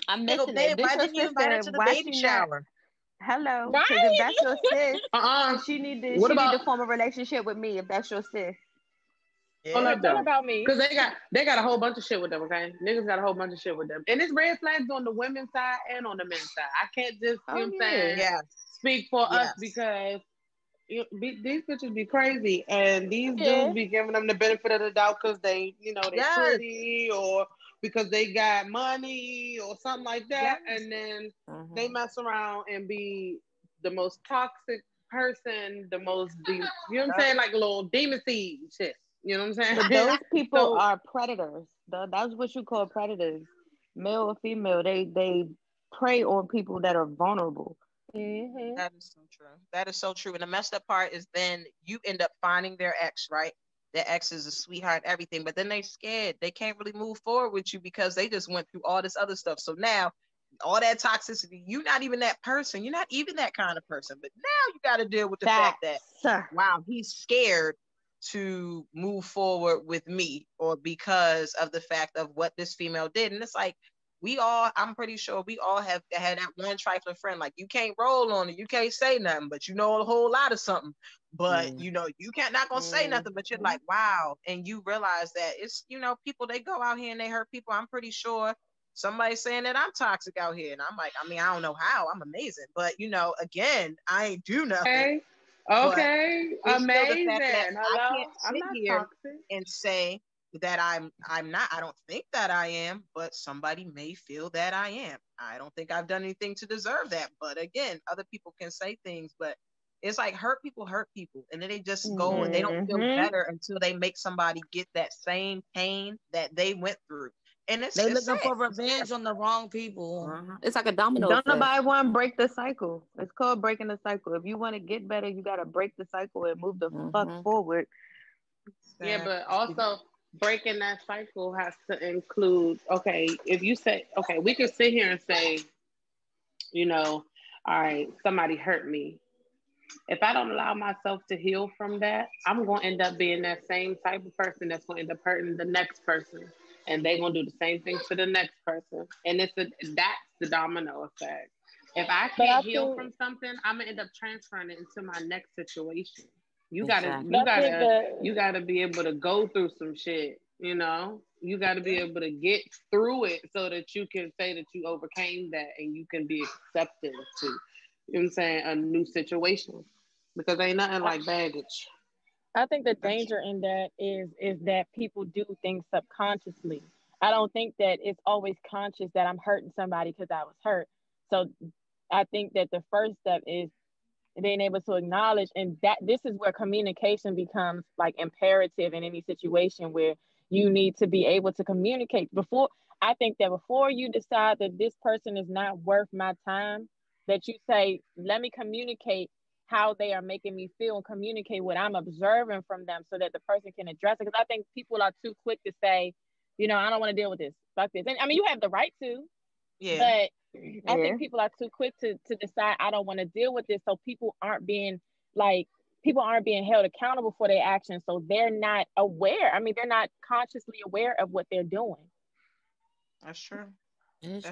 Speaker 3: I'm missing
Speaker 6: They
Speaker 3: it.
Speaker 6: invited you to the baby shower.
Speaker 3: Hello.
Speaker 4: Right.
Speaker 3: If that's your sis, she need to form a relationship with me if that's your sis.
Speaker 6: Yeah.
Speaker 4: Tell about me.
Speaker 1: Because they got a whole bunch of shit with them, okay? Niggas got a whole bunch of shit with them. And it's red flags on the women's side and on the men's side. I can't just, you know what I'm saying, speak for us because these bitches be crazy and these dudes be giving them the benefit of the doubt because they, they pretty or because they got money or something like that. And then they mess around and be the most toxic person, the most, you know what I'm saying? Like a little demon seed shit. You know what I'm saying?
Speaker 3: But those people are predators. That's what you call predators. Male or female, they prey on people that are vulnerable.
Speaker 6: That is so true. And the messed up part is then you end up finding their ex, right? their ex is a sweetheart, everything, but then they scared. They can't really move forward with you because they just went through all this other stuff. So now all that toxicity, you're not even that person. You're not even that kind of person. But now you got to deal with the fact that, wow, he's scared to move forward with me, or because of the fact of what this female did. And it's like, I'm pretty sure we all have had that one trifling friend. Like, you can't roll on it, you can't say nothing, but you know a whole lot of something. But you know, you can't not gonna say nothing, but you're like, wow. And you realize that it's, you know, people, they go out here and they hurt people. I'm pretty sure somebody's saying that I'm toxic out here. And I'm like, I mean, I don't know how, I'm amazing. But you know, again, I ain't do nothing.
Speaker 1: Okay. Amazing.
Speaker 6: Hello? I can't sit here
Speaker 1: toxic
Speaker 6: and say that I'm not. I don't think that I am, but somebody may feel that I am. I don't think I've done anything to deserve that. But again, other people can say things, but it's like hurt people, and then they just go and they don't feel better until they make somebody get that same pain that they went through. And
Speaker 2: they looking for revenge on the wrong people.
Speaker 5: It's like a domino
Speaker 3: Don't
Speaker 5: effect.
Speaker 3: nobody want to break the cycle. It's called breaking the cycle. If you want to get better, you got to break the cycle and move the fuck forward.
Speaker 1: Yeah, but also breaking that cycle has to include, okay, if you say, okay, we can sit here and say, you know, all right, somebody hurt me. If I don't allow myself to heal from that, I'm going to end up being that same type of person that's going to end up hurting the next person. And they're going to do the same thing to the next person. And that's the domino effect. If I can't heal from something, I'm going to end up transferring it into my next situation. You gotta be able to go through some shit, you know? You got to be able to get through it so that you can say that you overcame that and you can be accepted to, you know what I'm saying, a new situation. Because ain't nothing like baggage.
Speaker 4: I think the danger in that is that people do things subconsciously. I don't think that it's always conscious that I'm hurting somebody because I was hurt. So I think that the first step is being able to acknowledge, and that this is where communication becomes like imperative in any situation where you need to be able to communicate. I think that before you decide that this person is not worth my time, that you say, let me communicate how they are making me feel and communicate what I'm observing from them so that the person can address it. Because I think people are too quick to say, you know, I don't want to deal with this. Fuck this. And I mean, you have the right to, but I think people are too quick to decide I don't want to deal with this. So people aren't being held accountable for their actions. So they're not aware. I mean, they're not consciously aware of what they're doing.
Speaker 6: That's true.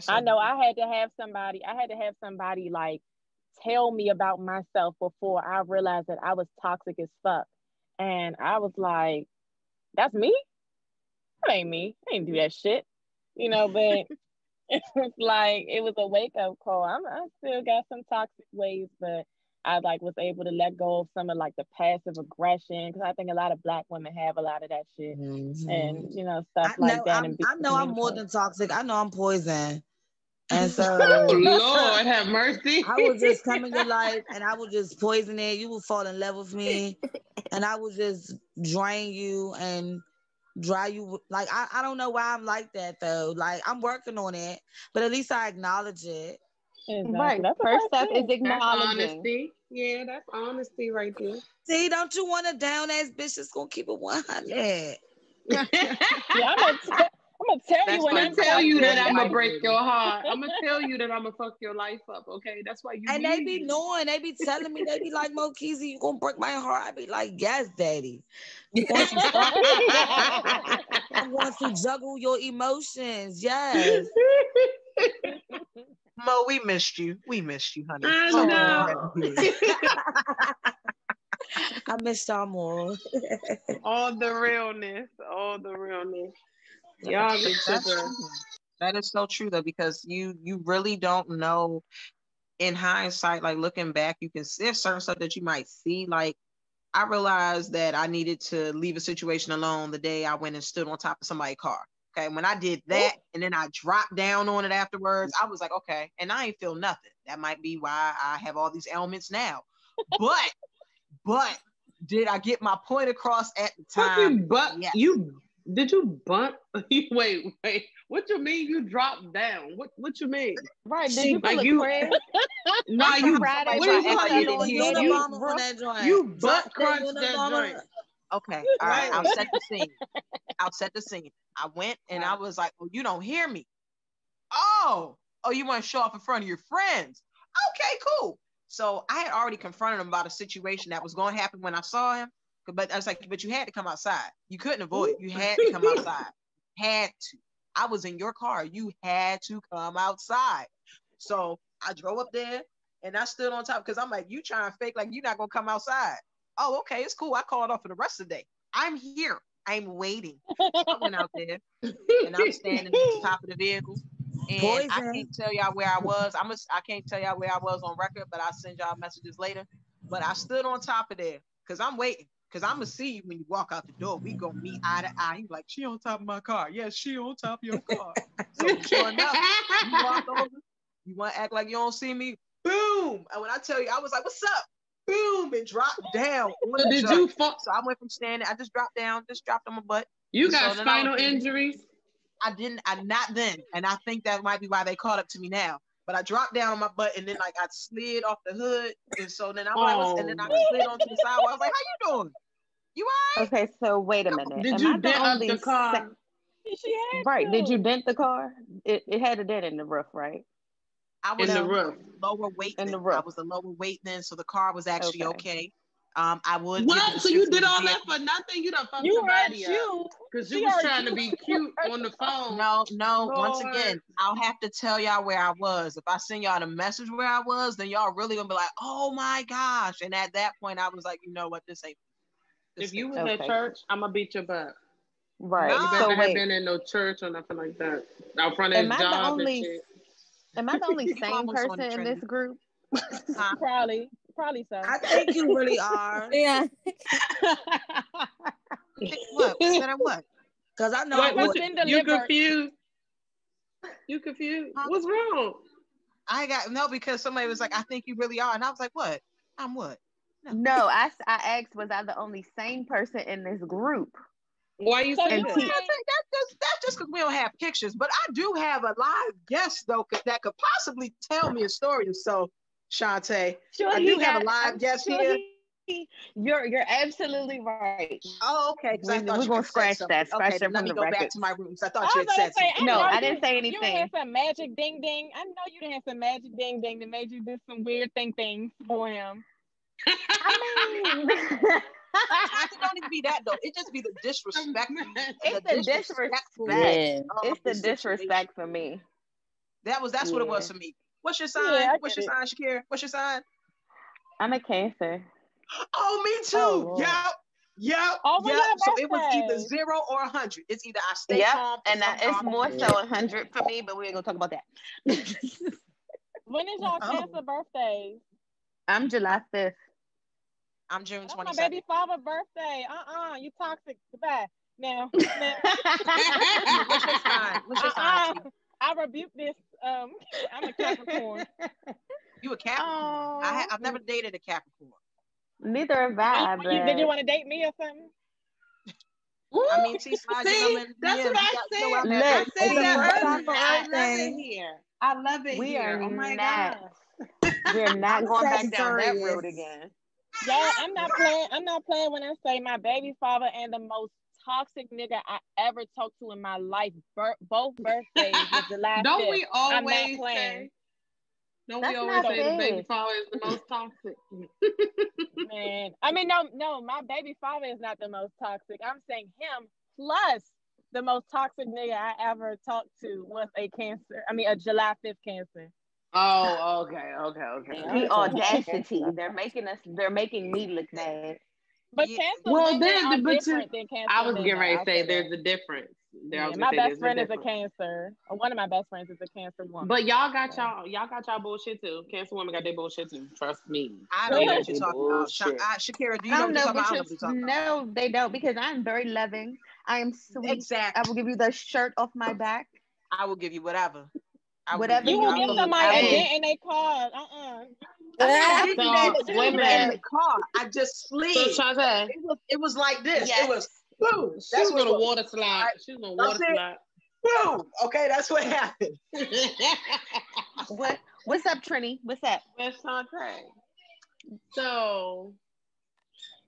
Speaker 4: I know I had to have somebody like tell me about myself before I realized that I was toxic as fuck. And I was like, that's me? That ain't me. I ain't do that shit. You know, but it was like, it was a wake-up call. I still got some toxic ways, but I like was able to let go of some of like the passive aggression, because I think a lot of Black women have a lot of that shit, and you know, stuff like that.
Speaker 2: I know I'm more than toxic. I know I'm poison. And so,
Speaker 1: Lord have mercy.
Speaker 2: I would just come in your life and I would just poison it. You would fall in love with me, and I would just drain you and dry you. Like, I don't know why I'm like that though. Like, I'm working on it, but at least I acknowledge it.
Speaker 4: Exactly.
Speaker 3: Right. That's first step is acknowledging.
Speaker 1: That's honesty. Yeah, that's honesty right there.
Speaker 2: See, don't you want a down ass bitch that's gonna keep it 100?
Speaker 4: Yeah, I'm gonna tell you when
Speaker 1: I'm tell you that I'm gonna break your heart. I'm gonna tell you that I'm gonna fuck your life up. Okay, that's why you.
Speaker 2: And they be knowing. They be telling me. They be like, Moe Keezie, you gonna break my heart? I be like, yes, daddy. I want to juggle your emotions. Yes.
Speaker 6: Mo, we missed you. We missed you, honey.
Speaker 1: I know.
Speaker 2: I missed y'all more.
Speaker 1: All the realness. Y'all be tripping.
Speaker 6: That is so true though, because you really don't know in hindsight, like looking back, you can see certain stuff that you might see. Like, I realized that I needed to leave a situation alone the day I went and stood on top of somebody's car. Okay, when I did that and then I dropped down on it afterwards, I was like, okay, and I ain't feel nothing. That might be why I have all these ailments now. But did I get my point across at the time?
Speaker 1: Did you bump? Wait. What you mean you dropped down? What you mean?
Speaker 3: Right. Did you pull a crib?
Speaker 1: No, you.
Speaker 3: Friday.
Speaker 1: What are you talking about? You butt crunched that joint.
Speaker 6: Okay, all right. I'll set the scene. I went and I was like, "Oh, you don't hear me? Oh, you want to show off in front of your friends? Okay, cool." So I had already confronted him about a situation that was going to happen when I saw him. But I was like, "But you had to come outside. You couldn't avoid it. You had to come outside. Had to. I was in your car. You had to come outside." So I drove up there and I stood on top because I'm like, "You trying to fake like you're not gonna come outside?" "Oh, okay, it's cool. I called off for the rest of the day. I'm here. I'm waiting." I went out there and I'm standing at the top of the vehicle. And I can't tell y'all where I was. I can't tell y'all where I was on record, but I'll send y'all messages later. But I stood on top of there because I'm waiting. Because I'm going to see you when you walk out the door. We going to meet eye to eye. He's like, "She on top of my car." "Yes, she on top of your car." So sure enough, you walk over. You want to act like you don't see me? Boom. And when I tell you, I was like, "What's up?" Boom. And dropped down.
Speaker 1: Did you fall?
Speaker 6: So I went from standing. I just dropped down. Just dropped on my butt.
Speaker 1: You got spinal injuries?
Speaker 6: I didn't. I not then. And I think that might be why they caught up to me now. But I dropped down on my butt and then like I slid off the hood. And so then I'm like, and then I slid onto the sidewalk. I was like, "How you doing? You all right?"
Speaker 3: Okay, so wait a minute.
Speaker 1: Did you dent up the car?
Speaker 3: Right. Did you dent the car? It had a dent in the roof, right?
Speaker 6: I was
Speaker 1: in the roof.
Speaker 6: Lower weight.
Speaker 3: In
Speaker 6: then.
Speaker 3: the roof.
Speaker 6: I was a lower weight then, so the car was actually okay. I would.
Speaker 1: What? So you did all that for nothing? You done fucked somebody up because you was trying to be cute on the phone.
Speaker 6: No.
Speaker 1: Lord.
Speaker 6: Once again, I'll have to tell y'all where I was. If I send y'all the message where I was, then y'all really gonna be like, "Oh my gosh!" And at that point, I was like, "You know what? This ain't."
Speaker 1: If you was at church, I'm gonna beat your butt.
Speaker 3: Right.
Speaker 1: You better have been in no church or nothing like that. Out front of his job and shit.
Speaker 3: Am I the only sane person in this group?
Speaker 4: Probably so.
Speaker 2: I think you really are.
Speaker 5: Yeah.
Speaker 6: What? What?
Speaker 2: Because I know
Speaker 1: you confused. You confused? What's wrong?
Speaker 6: I got no, because somebody was like, "I think you really are," and I was like, "What? I'm what?"
Speaker 3: No, I asked, was I the only sane person in this group?
Speaker 1: Why you saying
Speaker 6: that? That's just because we don't have pictures. But I do have a live guest though that could possibly tell me a story or so. Shantae, I do have a live guest here.
Speaker 3: You're absolutely right.
Speaker 6: Oh, okay.
Speaker 3: We're gonna scratch that. Scratch that from the record.
Speaker 6: Go back to my rooms. I thought you had said something.
Speaker 3: No, I didn't say anything.
Speaker 4: You had some magic ding ding. I know you didn't have some magic ding ding that made you do some weird things for him.
Speaker 3: I mean,
Speaker 6: it don't even be that though. It just be the disrespect.
Speaker 3: It's the disrespect. It's the disrespect for me.
Speaker 6: That's what it was for me. What's your sign? What's your sign, Shekira? What's your sign?
Speaker 3: I'm a Cancer.
Speaker 6: Oh, me too.
Speaker 3: Oh,
Speaker 6: yep. So it was either 0 or 100. It's either I stay calm.
Speaker 3: And it's more so 100 for me, but we ain't gonna talk about that.
Speaker 4: When is y'all Cancer birthday?
Speaker 3: I'm July 5th.
Speaker 6: I'm June 22nd.
Speaker 4: My baby father birthday. You toxic. Goodbye. Now.
Speaker 6: What's your sign? What's your sign?
Speaker 4: I rebuke this. I'm a Capricorn.
Speaker 6: You a Capricorn? I've never dated a Capricorn.
Speaker 3: Neither have I.
Speaker 4: Did you want to date me or something?
Speaker 6: I mean, that's what I said.
Speaker 1: I love it here. I love it here. Oh my God.
Speaker 3: We're not going back down that road again.
Speaker 4: Yeah, I'm not playing when I say my baby father and the most toxic nigga I ever talked to in my life. Both birthdays was the last.
Speaker 1: Don't we always say? Don't we always say the baby father is the most toxic?
Speaker 4: Man, I mean, no, my baby father is not the most toxic. I'm saying him plus the most toxic nigga I ever talked to was a Cancer. I mean, a July 5th Cancer.
Speaker 1: Oh, okay.
Speaker 3: The audacity. They're making me look bad.
Speaker 4: But Cancer different than Cancer.
Speaker 1: I was getting ready to say there's a difference.
Speaker 4: My best friend is a Cancer. One of my best friends is a Cancer woman.
Speaker 1: But y'all got y'all bullshit too. Cancer women got their bullshit too. Trust me.
Speaker 6: I don't know what you're talking about. Shekira, do you know what you're talking about?
Speaker 3: No, they don't, because I'm very loving. I am sweet.
Speaker 6: Exactly.
Speaker 3: I will give you the shirt off my back.
Speaker 6: I will give you whatever.
Speaker 3: Whatever
Speaker 4: you will give somebody a dent in their car.
Speaker 6: Women in the car. I just slid. It was like this. Yes. It was boom.
Speaker 1: That's what a water slide. She's gonna water slide.
Speaker 6: Boom. Okay, that's what happened.
Speaker 3: What's up, Trinnie? What's up?
Speaker 1: Where's Shantae? So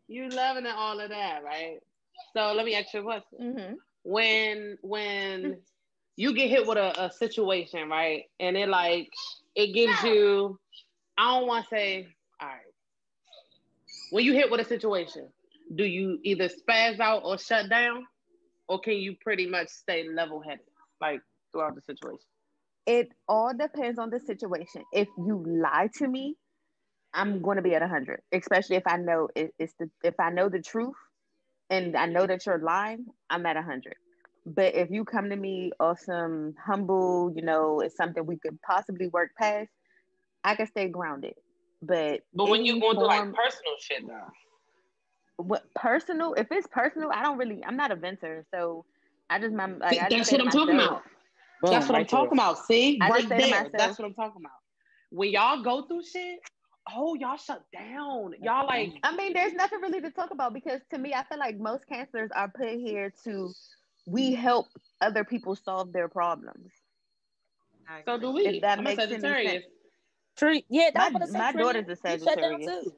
Speaker 1: You loving it, all of that, right? So let me ask you a question.
Speaker 3: Mm-hmm.
Speaker 1: When you get hit with a situation, right? And it gives you, I don't want to say, all right. When you hit with a situation, do you either spaz out or shut down? Or can you pretty much stay level-headed, like, throughout the situation?
Speaker 3: It all depends on the situation. If you lie to me, I'm going to be at 100, especially if I know if I know the truth and I know that you're lying, I'm at 100. But if you come to me on some humble, it's something we could possibly work past, I can stay grounded. But
Speaker 1: when you're
Speaker 3: any
Speaker 1: going through like
Speaker 3: form,
Speaker 1: personal shit though.
Speaker 3: what personal? If it's personal, I'm not a ventor, so I just I just
Speaker 1: That's
Speaker 3: say
Speaker 1: what
Speaker 3: to
Speaker 1: I'm talking
Speaker 3: myself.
Speaker 1: about. That's what I'm talking about. See,
Speaker 3: I
Speaker 1: right
Speaker 3: just say to
Speaker 1: there.
Speaker 3: myself,
Speaker 1: That's what I'm talking about. When y'all go through shit, oh, y'all shut down. Y'all like.
Speaker 3: I mean, there's nothing really to talk about because to me, I feel like most counselors are put here we help other people solve their problems.
Speaker 1: So do we.
Speaker 3: If that
Speaker 1: I'm a
Speaker 3: makes any
Speaker 1: Sagittarius.
Speaker 3: sense.
Speaker 5: Yeah,
Speaker 3: My daughter's a
Speaker 5: you shut down
Speaker 3: Sagittarius.
Speaker 5: too.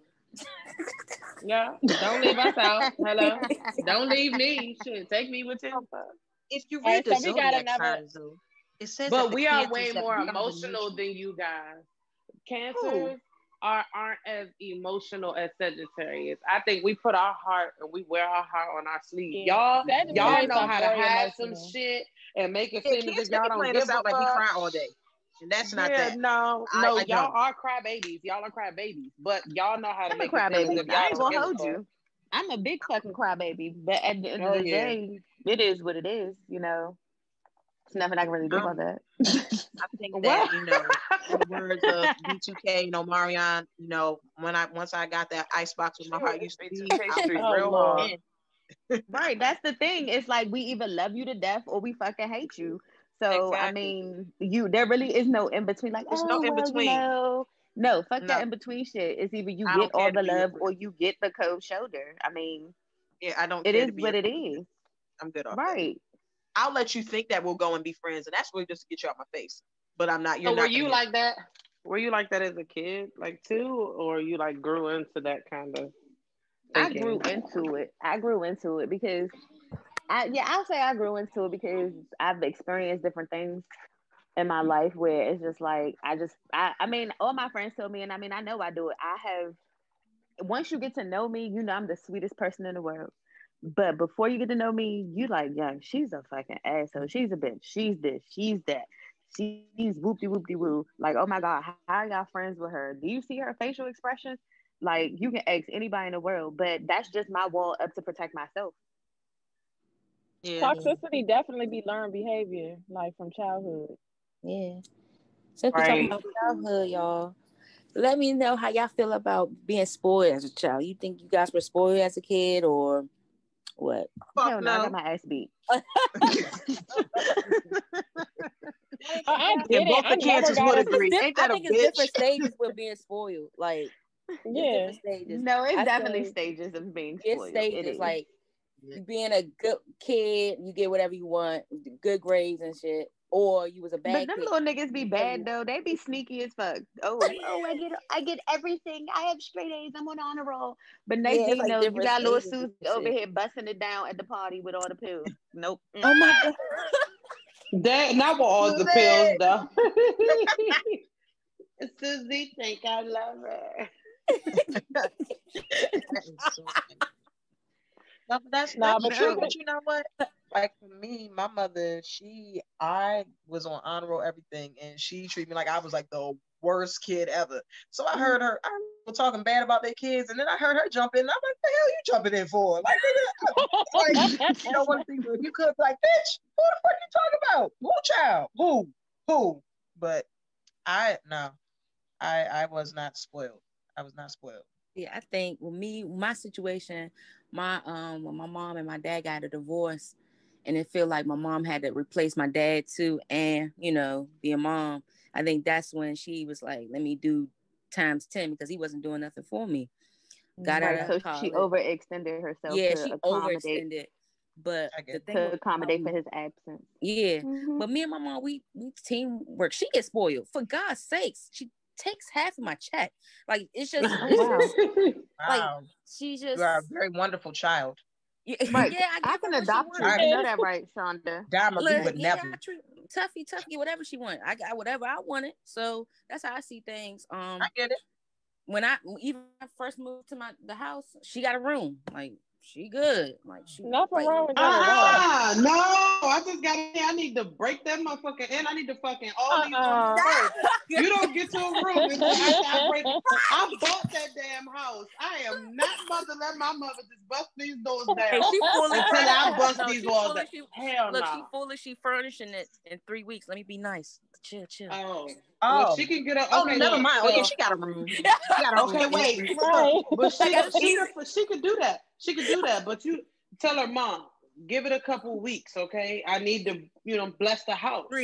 Speaker 1: Yeah, don't leave us out. Hello, don't leave me. Shit, take me with you.
Speaker 6: If you
Speaker 4: All
Speaker 6: read
Speaker 4: right,
Speaker 6: the
Speaker 4: so we got
Speaker 6: zodiac
Speaker 4: another.
Speaker 6: signs, though, it says that
Speaker 1: But
Speaker 6: the
Speaker 1: we are
Speaker 6: cancers
Speaker 1: way
Speaker 6: that
Speaker 1: more
Speaker 6: become the
Speaker 1: emotional
Speaker 6: nation.
Speaker 1: than you guys.
Speaker 3: Who?
Speaker 1: Cancers aren't as emotional as Sagittarius. I think we put our heart and we wear our heart on our sleeve.
Speaker 4: Yeah.
Speaker 1: Y'all
Speaker 4: Sagittarius
Speaker 1: know
Speaker 4: are
Speaker 1: how to
Speaker 4: very
Speaker 1: hide some
Speaker 4: emotional.
Speaker 1: shit and make it
Speaker 6: Yeah,
Speaker 1: seem as
Speaker 6: kids
Speaker 1: if
Speaker 6: they
Speaker 1: y'all
Speaker 6: be
Speaker 1: don't
Speaker 6: playing
Speaker 1: give
Speaker 6: us
Speaker 1: a
Speaker 6: out like we
Speaker 1: fuck.
Speaker 6: cry all day, and that's not
Speaker 1: Yeah,
Speaker 6: that.
Speaker 1: no,
Speaker 6: I
Speaker 1: y'all
Speaker 6: don't.
Speaker 1: are crybabies. Y'all are crybabies, but y'all know how to
Speaker 3: I'm a
Speaker 1: make it seem as
Speaker 3: crybaby.
Speaker 1: if
Speaker 3: I
Speaker 1: y'all
Speaker 3: ain't
Speaker 1: don't
Speaker 3: gonna
Speaker 1: give a
Speaker 3: hold
Speaker 1: fuck.
Speaker 3: you. I'm a big fucking crybaby. But at the end of
Speaker 1: Oh
Speaker 3: the
Speaker 1: yeah.
Speaker 3: day, it is what it is. There's nothing I can really do about that.
Speaker 6: I think
Speaker 1: What?
Speaker 6: that in the words of B2K, Marion, once I got that icebox with my heart used to be, I
Speaker 1: Street
Speaker 6: was
Speaker 4: Oh,
Speaker 1: real
Speaker 4: Lord.
Speaker 1: hard.
Speaker 6: in.
Speaker 3: Right. That's the thing. It's like we either love you to death or we fucking hate you. So I
Speaker 6: Exactly.
Speaker 3: mean, there really is no in between. Like,
Speaker 6: There's
Speaker 3: oh
Speaker 6: no in
Speaker 3: well,
Speaker 6: between.
Speaker 3: no, fuck that
Speaker 6: No,
Speaker 3: in between shit. It's either you
Speaker 6: I
Speaker 3: get
Speaker 6: don't
Speaker 3: all
Speaker 6: care to
Speaker 3: the
Speaker 6: be your
Speaker 3: love
Speaker 6: friend.
Speaker 3: or you get the cold shoulder. I mean,
Speaker 6: Yeah, I don't
Speaker 3: it
Speaker 6: care
Speaker 3: is
Speaker 6: to be
Speaker 3: what
Speaker 6: your
Speaker 3: it
Speaker 6: friend.
Speaker 3: is.
Speaker 6: I'm good off that.
Speaker 3: Right.
Speaker 6: I'll let you think that we'll go and be friends, and that's really just to get you out my face. But I'm not. You're
Speaker 1: So were
Speaker 6: not gonna
Speaker 1: you
Speaker 6: get.
Speaker 1: like that? Were you like that as a kid, like too, or you like grew into that kind of
Speaker 3: I
Speaker 1: thinking?
Speaker 3: grew into it. Because I'll say I grew into it because I've experienced different things in my life where it's just like I mean, all my friends tell me, and I mean I know I do it. Once you get to know me, I'm the sweetest person in the world. But before you get to know me, you like, young, she's a fucking asshole. She's a bitch. She's this. She's that. She's whoopty whoopty woo. Like, oh my God, how y'all friends with her? Do you see her facial expressions? Like, you can ask anybody in the world, but that's just my wall up to protect myself.
Speaker 6: Yeah.
Speaker 4: Toxicity definitely be learned behavior, like from childhood.
Speaker 5: Yeah. So if we're talking
Speaker 1: Right.
Speaker 5: about childhood, y'all, let me know how y'all feel about being spoiled as a child. You think you guys were spoiled as a kid or what?
Speaker 6: Fuck
Speaker 3: Hell no, I got
Speaker 6: no.
Speaker 3: my ass beat.
Speaker 4: I
Speaker 6: And
Speaker 4: did it.
Speaker 6: both
Speaker 4: I
Speaker 6: the
Speaker 4: never
Speaker 6: cancers
Speaker 4: got
Speaker 6: would
Speaker 4: a.
Speaker 6: agree. Ain't that
Speaker 5: I
Speaker 6: a
Speaker 5: think it's
Speaker 6: bitch?
Speaker 5: different stages with being spoiled. Like, it's
Speaker 4: Yeah.
Speaker 5: different stages.
Speaker 3: No, it's
Speaker 5: I
Speaker 3: definitely
Speaker 5: say
Speaker 3: stages of being
Speaker 5: it's
Speaker 3: spoiled. It
Speaker 5: stages.
Speaker 3: is.
Speaker 5: Like, you being a good kid, you get whatever you want, good grades and shit. Or you was a
Speaker 3: But
Speaker 5: bad
Speaker 3: them
Speaker 5: kid.
Speaker 3: little niggas be bad though. They be sneaky as fuck. Oh, I get everything. I have straight A's. I'm on honor roll. But next
Speaker 5: Yeah,
Speaker 3: thing
Speaker 5: it's
Speaker 3: you
Speaker 5: like
Speaker 3: know, you
Speaker 5: different
Speaker 3: got little
Speaker 5: stages
Speaker 3: Susie
Speaker 5: and
Speaker 3: over
Speaker 5: shit.
Speaker 3: here busting it down at the party with all the pills. Nope.
Speaker 5: Oh my God.
Speaker 1: That not with all the pills though. Susie think I love her.
Speaker 6: That is so funny. No, but that's
Speaker 4: Nah, but
Speaker 6: true.
Speaker 4: you
Speaker 6: But you know what? Like for me, my mother, I was on honor roll everything, and she treated me like I was like the worst kid ever. So I heard her talking bad about their kids, and then I heard her jump in. And I'm like, the hell you jumping in for? Like, nigga, like one thing, if you could, like, bitch, who the fuck you talking about? Who child? Who? But I was not spoiled. I was not spoiled.
Speaker 5: Yeah, I think with me, my situation, when my mom and my dad got a divorce, and it felt like my mom had to replace my dad too, and be a mom. I think that's when she was like, "Let me do times 10" because he wasn't doing nothing for me. Got out
Speaker 3: Right.
Speaker 5: of
Speaker 3: So she
Speaker 5: college.
Speaker 3: overextended herself
Speaker 5: Yeah,
Speaker 3: to
Speaker 5: she
Speaker 3: accommodate
Speaker 5: overextended. But
Speaker 6: I get
Speaker 5: the
Speaker 6: it.
Speaker 5: thing
Speaker 3: to
Speaker 5: with
Speaker 3: accommodate for his absence.
Speaker 5: yeah,
Speaker 3: Mhm.
Speaker 5: but me and my mom, we teamwork. She gets spoiled for God's sakes. takes half of my check. Like it's just like she just.
Speaker 6: You are a very wonderful child.
Speaker 3: Right.
Speaker 5: Yeah,
Speaker 3: I can adopt you.
Speaker 6: wants.
Speaker 3: You know that, right, Shonda?
Speaker 6: Diamond would never.
Speaker 5: Tuffy, get whatever she want. I got whatever I wanted. So that's how I see things.
Speaker 6: I get it.
Speaker 5: When I first moved to the house, she got a room. Like she good. Like she
Speaker 4: nothing wrong with that.
Speaker 1: No, I just got in. I need to break that motherfucker in. I need to fucking all these rooms first. You don't get to a room until I break it. I bought that damn house. I am not about to let my mother just bust these doors down.
Speaker 5: Hey, she fully
Speaker 1: until I bust these walls down.
Speaker 5: Hell no. Look, she foolish. She furnishing it in 3 weeks. Let me be nice. Chill.
Speaker 1: Oh. Well, she can get up. Okay,
Speaker 6: never mind.
Speaker 1: So,
Speaker 6: okay, she got a room. She got a room.
Speaker 1: Okay, wait.
Speaker 4: Right.
Speaker 1: But she could do that. She could do that. But you tell her, Mom, give it a couple weeks, okay? I need to, bless the house, I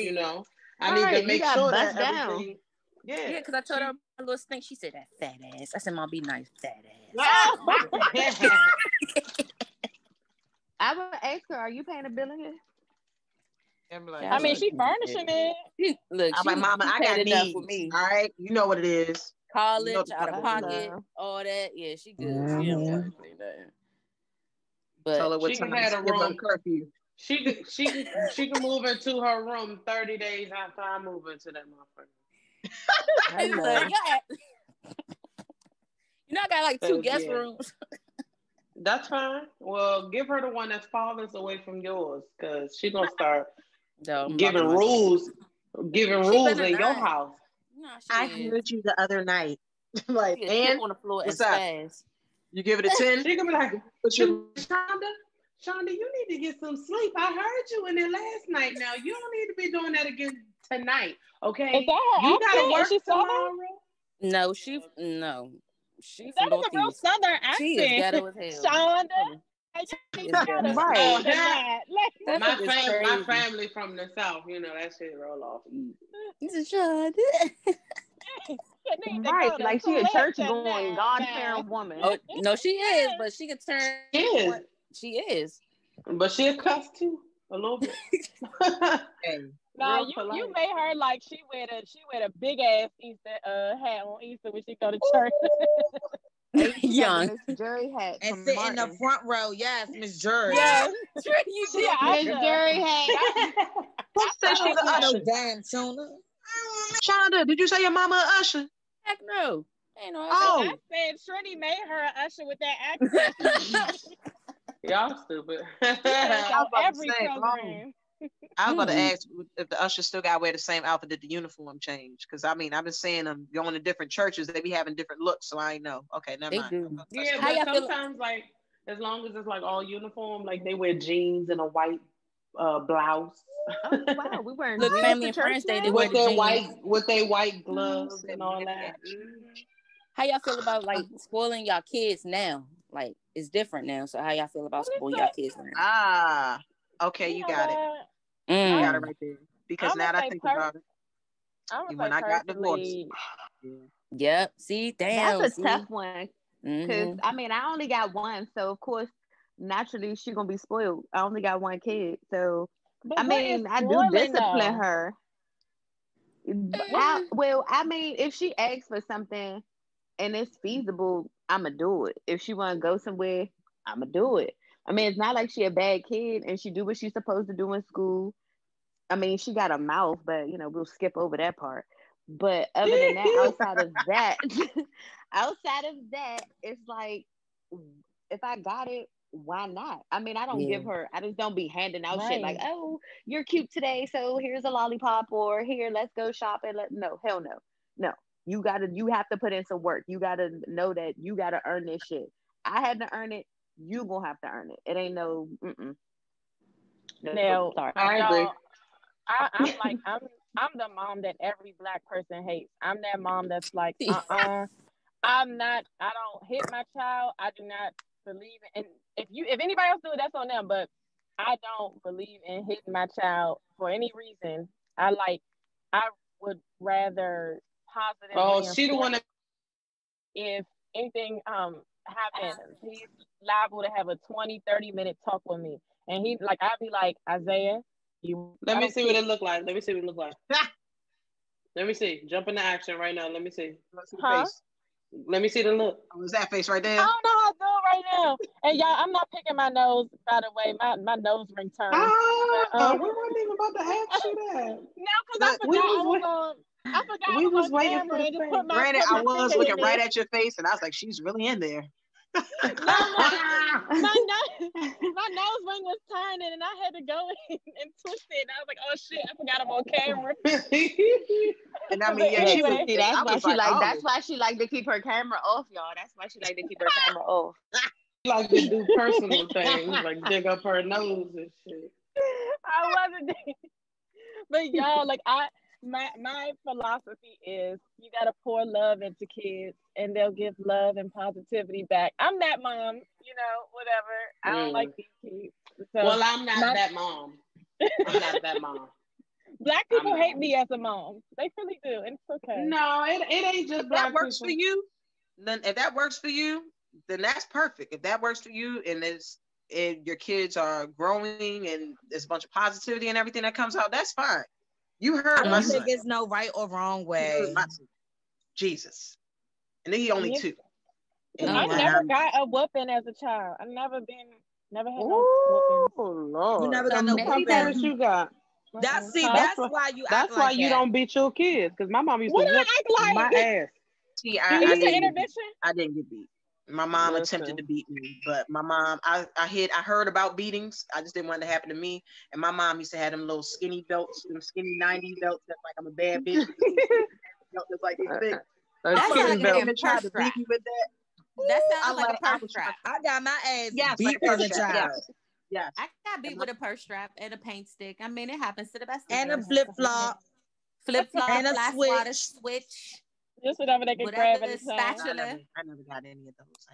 Speaker 1: need to make sure that everything.
Speaker 5: Yeah, because I told her a little stink. She said, that fat ass. I said, Mom, be nice, fat ass.
Speaker 3: I would ask her, are you paying a bill in here?
Speaker 6: Like,
Speaker 4: I mean, she furnishing it.
Speaker 5: Look,
Speaker 6: I'm like, Mama, I got needs. For me. All right, you know what it is.
Speaker 5: College, out of pocket, all that. Yeah, she good. She don't worry about that. But
Speaker 6: tell her what
Speaker 1: she can
Speaker 6: time
Speaker 1: have a room
Speaker 6: curfew.
Speaker 1: She can move into her room 30 days after I move into that motherfucker.
Speaker 5: I got like 2 guest rooms.
Speaker 1: That's fine. Well, give her the one that's farthest away from yours, because she's gonna start giving rules in your house.
Speaker 5: No,
Speaker 6: I heard you the other night. Like,
Speaker 5: and on the floor and spaz.
Speaker 6: You give it a 10?
Speaker 1: She gonna be like, Shonda, you need to get some sleep. I heard you in there last night. Now you don't need to be doing that again tonight. Okay? You gotta work tomorrow.
Speaker 5: No, she's
Speaker 4: that is a real Southern accent.
Speaker 5: She is ghetto as hell.
Speaker 4: Shonda.
Speaker 1: My family from the South, that shit roll off easy.
Speaker 5: This is Shonda.
Speaker 3: Right, like she a church going, God-fearing woman.
Speaker 5: Oh, no, she is, but she could turn. She is.
Speaker 1: But she a cuss too, a little bit.
Speaker 4: Nah, you made her like she wear the big ass Easter hat on Easter when she go to church.
Speaker 5: Young
Speaker 3: Miss Jury hat
Speaker 2: and sit in the front row. Yes, Miss Jury.
Speaker 4: Yes,
Speaker 3: you did. Miss Jury hat.
Speaker 6: Who said she's an usher?
Speaker 2: Damn, Shonda.
Speaker 6: Shonda, did you say your mama an usher?
Speaker 5: Heck no. Ain't no.
Speaker 4: I said Trinnie made her an usher with that accent.
Speaker 1: Y'all stupid.
Speaker 4: Every program.
Speaker 6: I was about to ask if the ushers still got to wear the same outfit that the uniform changed. Because, I've been seeing them going to different churches. They be having different looks, so I ain't know. Okay, never mind.
Speaker 5: Do.
Speaker 1: Yeah, but sometimes, like, as long as it's, like, all uniform, like, they wear jeans and a white blouse.
Speaker 3: Oh, wow, we wearing
Speaker 5: Look, family and friends day, they wear
Speaker 1: with their white gloves and all that.
Speaker 5: How y'all feel about, like, spoiling y'all kids now? Like, it's different now. So how y'all feel about spoiling y'all kids now?
Speaker 6: Okay, you got it. You got it right there. Because now that I think about it, when I got divorced.
Speaker 5: Yep. See, damn.
Speaker 3: That's a tough one. Because, I only got one. So, of course, naturally, she's going to be spoiled. I only got one kid. So, I do discipline her. If she asks for something and it's feasible, I'm going to do it. If she want to go somewhere, I'm going to do it. It's not like she a bad kid and she do what she's supposed to do in school. She got a mouth, but, we'll skip over that part. But other than that, outside of that, it's like, if I got it, why not? I don't give her, I just don't be handing out shit like, oh, you're cute today, so here's a lollipop, or here, let's go shopping. No, hell no. No. You have to put in some work. You gotta know that you gotta earn this shit. I had to earn it. You gonna have to earn it. It ain't no.
Speaker 4: Now,
Speaker 3: sorry.
Speaker 1: I agree.
Speaker 4: I'm the mom that every Black person hates. I'm that mom that's like, I'm not. I don't hit my child. I do not believe in. And if anybody else do it, that's on them. But I don't believe in hitting my child for any reason. I would rather positive.
Speaker 1: Oh, she the one that.
Speaker 4: If anything happens, he's liable to have a 20-30 minute talk with me, and I'd be like, Isaiah,
Speaker 1: Let me see what it look like. Let me see. Jump into action right now. Let me see.
Speaker 6: Let's see the
Speaker 4: Huh?
Speaker 6: face.
Speaker 1: Let me see the look.
Speaker 6: Oh, is that face right
Speaker 4: I
Speaker 6: there?
Speaker 4: don't know how to do it right now. And y'all, I'm not picking my nose, by the way. My nose ring turned.
Speaker 1: Ah, we weren't even about to ask you that.
Speaker 4: No, because I forgot I was on camera and just put my
Speaker 6: Granted, I was
Speaker 4: finger
Speaker 6: looking
Speaker 4: in
Speaker 6: right
Speaker 4: there.
Speaker 6: at your face, and I was like, she's really in there.
Speaker 4: No, my nose ring was turning, and I had to go in and twist it. And I was like, "Oh shit, I forgot I'm on camera."
Speaker 6: And I mean, yeah, she was.
Speaker 3: See, that's
Speaker 6: I
Speaker 3: why
Speaker 6: was
Speaker 3: she like.
Speaker 6: oh.
Speaker 3: That's why she like to keep her camera off, y'all. That's why she like to keep her camera off.
Speaker 1: Like to do personal things, like dig up her nose and shit.
Speaker 4: I wasn't, but y'all, like my philosophy is you gotta pour love into kids, and they'll give love and positivity back. I'm that mom, whatever. I don't like these kids. So
Speaker 1: Well, I'm not that mom. I'm not that mom.
Speaker 4: Black people hate me as a mom. They really do, and it's okay.
Speaker 1: No, it ain't just black
Speaker 6: that works
Speaker 1: people.
Speaker 6: for you. Then if that works for you, then that's perfect. If that works for you, and your kids are growing, and there's a bunch of positivity and everything that comes out, that's fine. You heard
Speaker 2: I
Speaker 6: my
Speaker 2: don't
Speaker 6: son.
Speaker 2: think it's no right or wrong way.
Speaker 6: Jesus, and then he only 2.
Speaker 4: I never got a whooping as a child. I never had no whooping.
Speaker 1: Oh Lord!
Speaker 2: You never got no
Speaker 1: What parents you got?
Speaker 2: That's why you.
Speaker 1: That's why you don't beat your kids, because my mom used to whoop my ass.
Speaker 6: See,
Speaker 4: I didn't
Speaker 6: get beat. My mom attempted to beat me, but my mom, I heard about beatings. I just didn't want it to happen to me. And my mom used to have them little skinny belts, them skinny 90 belts that's like I'm a bad bitch. That's like this big.
Speaker 5: That sounds like a purse strap. That sounds like a purse strap.
Speaker 2: I got my ass
Speaker 6: beat
Speaker 2: as a child.
Speaker 6: Yes.
Speaker 5: I got beat with a purse strap and a paint stick. I mean, it happens to the best of us.
Speaker 2: And a flip-flop.
Speaker 5: And a switch.
Speaker 4: Just whatever they can grab at the
Speaker 5: spatula.
Speaker 6: I never got any of those.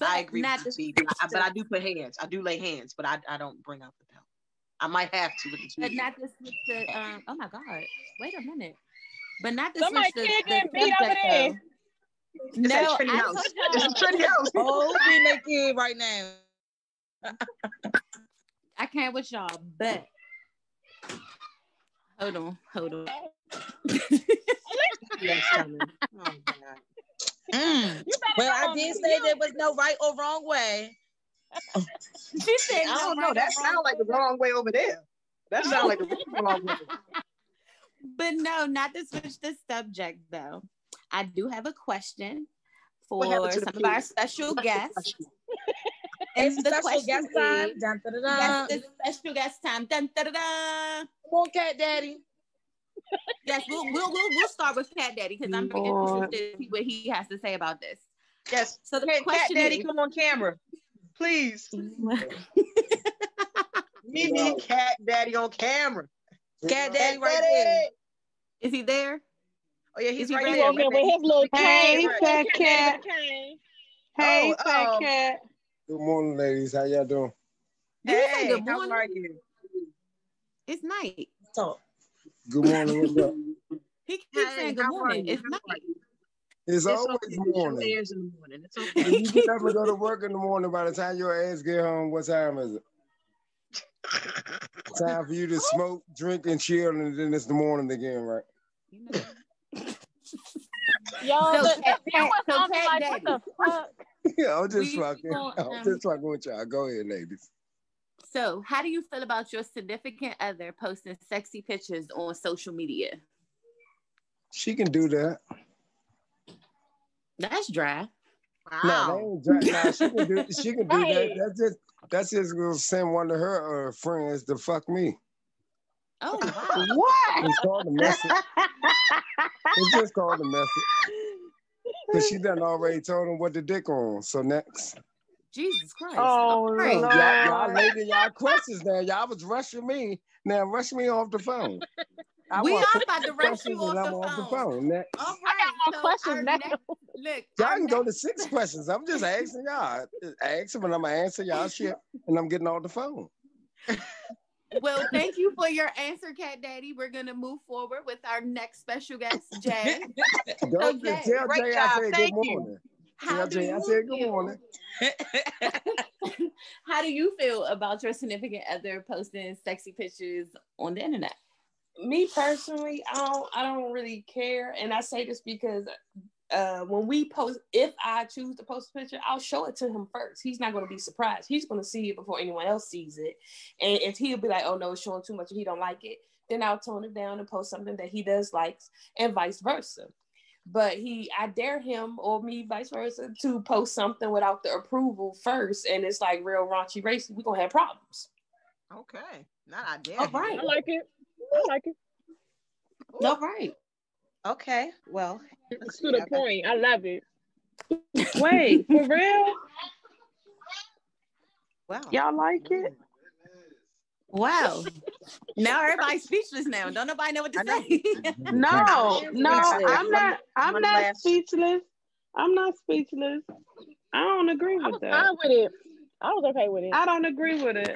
Speaker 6: I agree with you, but I do put hands. I do lay hands, but I don't bring out the belt. I might have to with the 2.
Speaker 5: But not to switch to, oh my God. Wait a minute. But not to
Speaker 4: Somebody
Speaker 5: switch to
Speaker 4: getting beat over there.
Speaker 6: No, Trinnie house. It's a Trinnie house.
Speaker 2: Oh, we make it right now.
Speaker 5: I can't with y'all, but hold on.
Speaker 6: Yes, coming. Oh God.
Speaker 2: Well, I did say there was no right or wrong way.
Speaker 5: She said,
Speaker 6: I don't know. That sounds like the wrong way over there. That sounds like the wrong way.
Speaker 5: But no, not to switch the subject though. I do have a question for some of our special guests.
Speaker 2: It's special guest time. Dun, da, da, da.
Speaker 5: Yes, it's special guest time. Dun, da, da, da.
Speaker 2: Come on, Cat Daddy.
Speaker 5: Yes, we'll start with Cat Daddy because I'm very interested to see what he has to say about this.
Speaker 6: Yes.
Speaker 5: So the question
Speaker 6: Cat Daddy,
Speaker 5: is,
Speaker 6: come on camera, please. We need Cat Daddy on camera.
Speaker 2: Cat Daddy right there.
Speaker 5: Is he there?
Speaker 6: Oh yeah, he's right
Speaker 4: He
Speaker 6: there.
Speaker 4: walking with his little cane.
Speaker 1: Fat cat. Hey, Fat Cat.
Speaker 7: Good morning, ladies. How y'all doing?
Speaker 5: Did you say good
Speaker 6: How
Speaker 5: morning?
Speaker 6: are you?
Speaker 5: It's night.
Speaker 2: Talk.
Speaker 7: Good morning. What's up?
Speaker 5: He keeps saying good morning. It's night.
Speaker 7: It's always
Speaker 6: okay.
Speaker 7: morning.
Speaker 6: In the morning. It's okay.
Speaker 7: You can never go to work in the morning. By the time your ass get home, what time is it? Time for you to smoke, drink, and chill, and then it's the morning again, right?
Speaker 4: Y'all,
Speaker 5: So,
Speaker 4: that was
Speaker 5: Cat
Speaker 4: like,
Speaker 5: Daddy.
Speaker 4: what the fuck?
Speaker 7: Yeah, I'm just fucking with y'all. Go ahead, ladies.
Speaker 5: So, how do you feel about your significant other posting sexy pictures on social media?
Speaker 7: She can do that.
Speaker 5: That's dry.
Speaker 7: No, that ain't dry. No, she can do that. That's just gonna send one of her friends to fuck me.
Speaker 5: Oh, wow.
Speaker 1: What?
Speaker 7: It's called a message. It's just called a message. Because she done already told him what the dick on. So next.
Speaker 5: Jesus Christ.
Speaker 1: Oh,
Speaker 5: right.
Speaker 1: Lord.
Speaker 7: Y'all lady, y'all questions now. Y'all was rushing me. Now rush me off the phone.
Speaker 5: We are about to rush you off the phone.
Speaker 7: Next.
Speaker 5: All
Speaker 4: I got more questions now.
Speaker 5: Look,
Speaker 7: Y'all can go to 6 questions. I'm just asking y'all. Ask them and I'm going to answer y'all shit. And I'm getting off the phone.
Speaker 5: Well, thank you for your answer, Cat Daddy. We're going to move forward with our next special guest, Jay.
Speaker 7: Tell Jay I said good morning.
Speaker 5: How do you feel about your significant other posting sexy pictures on the internet?
Speaker 8: Me personally, I don't really care, and I say this because when we post, if I choose to post a picture, I'll show it to him first. He's not going to be surprised. He's going to see it before anyone else sees it, and if he'll be like, "Oh no, it's showing too much," and he don't like it, then I'll tone it down and post something that he does likes, and vice versa. But I dare him or me, vice versa, to post something without the approval first, and it's like real raunchy racy. We're gonna have problems.
Speaker 6: Okay, not I dare.
Speaker 8: All right,
Speaker 4: I like it. I like it.
Speaker 8: All right.
Speaker 6: Okay, well,
Speaker 4: It's to the point. I love it.
Speaker 1: Wait, for real?
Speaker 6: Wow,
Speaker 1: Y'all like it?
Speaker 5: Wow. Now everybody's speechless now. Don't nobody know what to say.
Speaker 1: No, I'm not speechless. I'm not speechless. I don't agree with that.
Speaker 4: Fine with it. I was okay with it.
Speaker 1: I don't agree with it.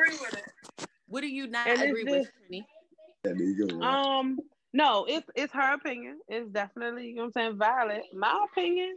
Speaker 5: What do you not
Speaker 1: And
Speaker 5: agree with, Trinnie?
Speaker 7: Yeah, there you go.
Speaker 1: No, it's her opinion. It's definitely, you know what I'm saying, valid. My opinion,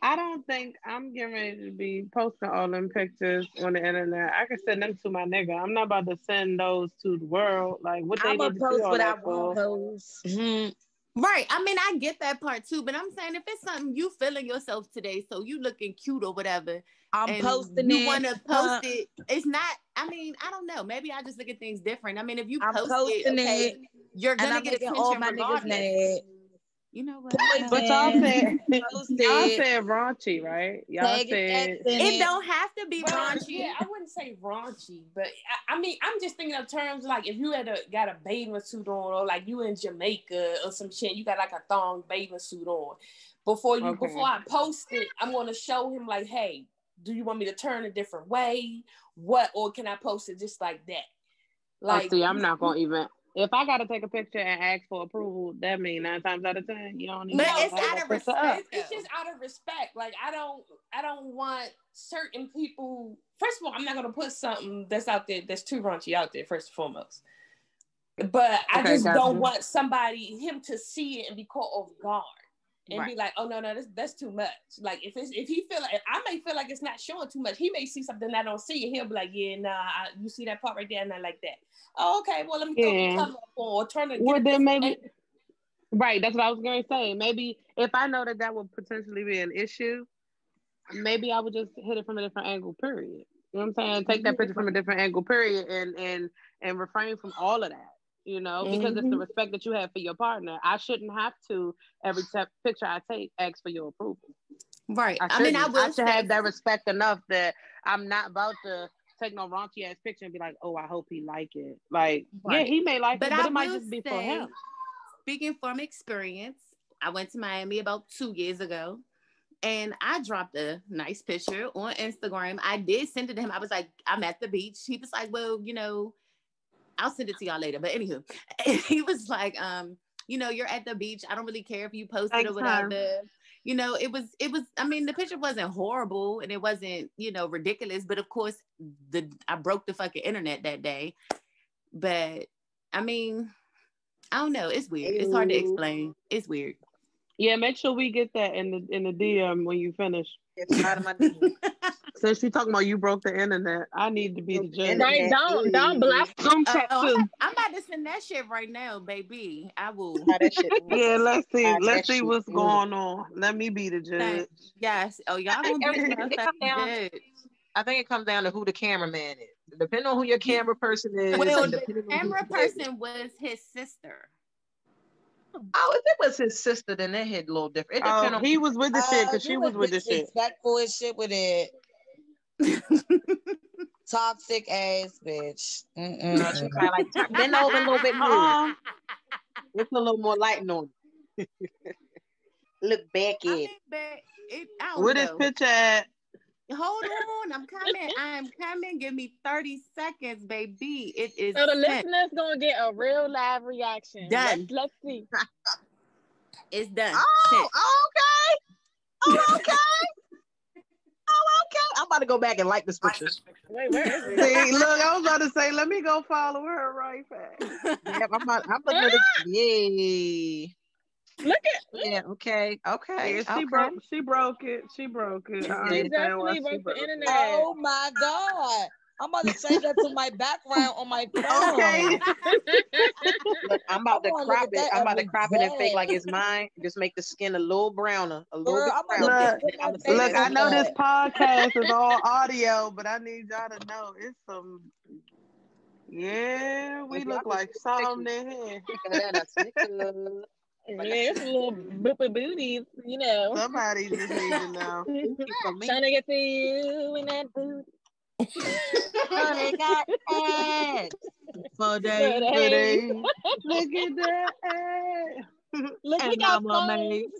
Speaker 1: I don't think I'm getting ready to be posting all them pictures on the internet. I can send them to my nigga. I'm not about to send those to the world. Like, what they
Speaker 2: I'm
Speaker 1: need
Speaker 2: gonna
Speaker 1: to see
Speaker 2: post
Speaker 1: all
Speaker 2: what I
Speaker 1: that
Speaker 2: want
Speaker 1: for?
Speaker 2: to post.
Speaker 5: Right. I mean, I get that part too, but I'm saying if it's something you feeling yourself today, so you looking cute or whatever,
Speaker 2: I'm
Speaker 5: and
Speaker 2: posting
Speaker 5: you
Speaker 2: it.
Speaker 5: want to post it, it's not, I mean, I don't know. Maybe I just look at things different. I mean, if you
Speaker 2: I'm
Speaker 5: post
Speaker 2: posting
Speaker 5: it, you're
Speaker 2: and
Speaker 5: going to
Speaker 2: I'm
Speaker 5: get
Speaker 2: making
Speaker 5: attention
Speaker 2: all my niggas
Speaker 5: regardless.
Speaker 2: mad.
Speaker 5: You know what?
Speaker 1: But y'all said
Speaker 2: Post
Speaker 1: y'all
Speaker 2: it.
Speaker 1: said raunchy, right? Y'all
Speaker 2: Tag his
Speaker 1: said
Speaker 2: ex in
Speaker 5: It
Speaker 2: it.
Speaker 5: don't have to be
Speaker 8: Well,
Speaker 5: raunchy.
Speaker 8: yeah, I wouldn't say raunchy, but I mean, I'm just thinking of terms like if you got a bathing suit on, or like you in Jamaica or some shit, you got like a thong bathing suit on. Before I post it, I'm gonna show him like, hey, do you want me to turn a different way? What, or can I post it just like that? Like,
Speaker 1: see, I'm not gonna even. If I gotta take a picture and ask for approval, that means 9 times out of 10 you don't even.
Speaker 5: But it's out of respect.
Speaker 8: It's just out of respect. Like I don't want certain people. First of all, I'm not gonna put something that's out there that's too raunchy out there. First and foremost, but I just don't want him to see it and be caught off guard and be like, oh no, that's too much. Like if he feel like, I may feel like it's not showing too much. He may see something I don't see, and he'll be like, yeah, nah, you see that part right there, and I like that. Oh, okay, well let me throw the cover up or turn it.
Speaker 1: Well, then maybe. Right, that's what I was gonna say. Maybe if I know that would potentially be an issue, maybe I would just hit it from a different angle. Period. You know what I'm saying? Take that picture from a different angle. Period, and refrain from all of that. You know, because it's the respect that you have for your partner. I shouldn't have to every picture I take ask for your approval.
Speaker 5: Right.
Speaker 1: I should have that respect enough that I'm not about to take no raunchy ass picture and be like, oh, I hope he like it. Like, yeah, he may like it, but it might just be for him.
Speaker 5: Speaking from experience, I went to Miami about 2 years ago, and I dropped a nice picture on Instagram. I did send it to him. I was like, I'm at the beach. He was like, well, you know, I'll send it to y'all later. But anywho, he was like, you know, you're at the beach. I don't really care if you post it or whatever. You know, it was, I mean, the picture wasn't horrible and it wasn't, you know, ridiculous. But of course, I broke the fucking internet that day. But I mean, I don't know. It's weird. It's hard to explain. It's weird.
Speaker 1: Yeah, make sure we get that in the DM when you finish.
Speaker 6: It's out of my DM.
Speaker 1: Since you talking about you broke the internet, I need to be the judge.
Speaker 4: Right, don't blast them chat too.
Speaker 5: I'm about to send that shit right now, baby. I will.
Speaker 1: Yeah, let's see what's going on. Let me be the judge.
Speaker 5: Yes. Oh, y'all gonna be the judge.
Speaker 6: I think it comes down to who the cameraman is. Depending on who your camera person is.
Speaker 5: Well, the camera person was his sister.
Speaker 6: Oh, if it was his sister, then that hit a little different.
Speaker 1: He was with the shit because she was with the shit.
Speaker 2: Respectful as shit with it. Toxic ass bitch.
Speaker 6: No, she probably like bend over a little bit more. It's a little more light on it. Look back at
Speaker 1: Where this picture at?
Speaker 5: Hold on, I'm coming. Give me 30 seconds, baby. It is.
Speaker 4: So the listeners gonna get a real live reaction.
Speaker 5: Done.
Speaker 4: Let's see.
Speaker 5: It's done.
Speaker 6: Oh, okay. Oh, okay. I'm about to go back and like this picture.
Speaker 4: Wait, where is it?
Speaker 1: See, look, I was about to say, let me go follow her right fast.
Speaker 6: Yeah, I'm looking at it. Yay.
Speaker 4: Look at.
Speaker 6: Yeah. Okay.
Speaker 1: Yeah, she broke it. She broke it.
Speaker 4: She definitely broke the internet.
Speaker 2: Oh my god. I'm about to change that to my background on my phone.
Speaker 6: Okay. Look, I'm about to
Speaker 2: I'm gonna
Speaker 6: crop
Speaker 2: look at
Speaker 6: it.
Speaker 2: that
Speaker 6: I'm about to
Speaker 2: every
Speaker 6: crop it and fake
Speaker 2: day.
Speaker 6: like it's mine. Just make the skin a little browner, a little
Speaker 2: Girl,
Speaker 6: bit
Speaker 2: I'm
Speaker 6: browner.
Speaker 2: gonna
Speaker 1: Look,
Speaker 2: put my
Speaker 6: I'ma
Speaker 2: face
Speaker 1: look, I
Speaker 2: on
Speaker 1: know this
Speaker 2: that.
Speaker 1: podcast is all audio, but I need y'all to know it's some. Yeah, we
Speaker 6: If y'all
Speaker 1: look
Speaker 6: can
Speaker 1: like
Speaker 6: see
Speaker 1: something in here.
Speaker 6: Thank
Speaker 4: Yeah, it's a little boopy booties, you know.
Speaker 1: Somebody just need to know.
Speaker 6: you for me.
Speaker 4: Trying to get to you in that booty.
Speaker 6: Honey got ass for
Speaker 4: But
Speaker 6: days.
Speaker 4: hey,
Speaker 1: Look at that.
Speaker 4: look, we
Speaker 6: And
Speaker 4: got
Speaker 6: I'm
Speaker 4: phones.
Speaker 6: amazed.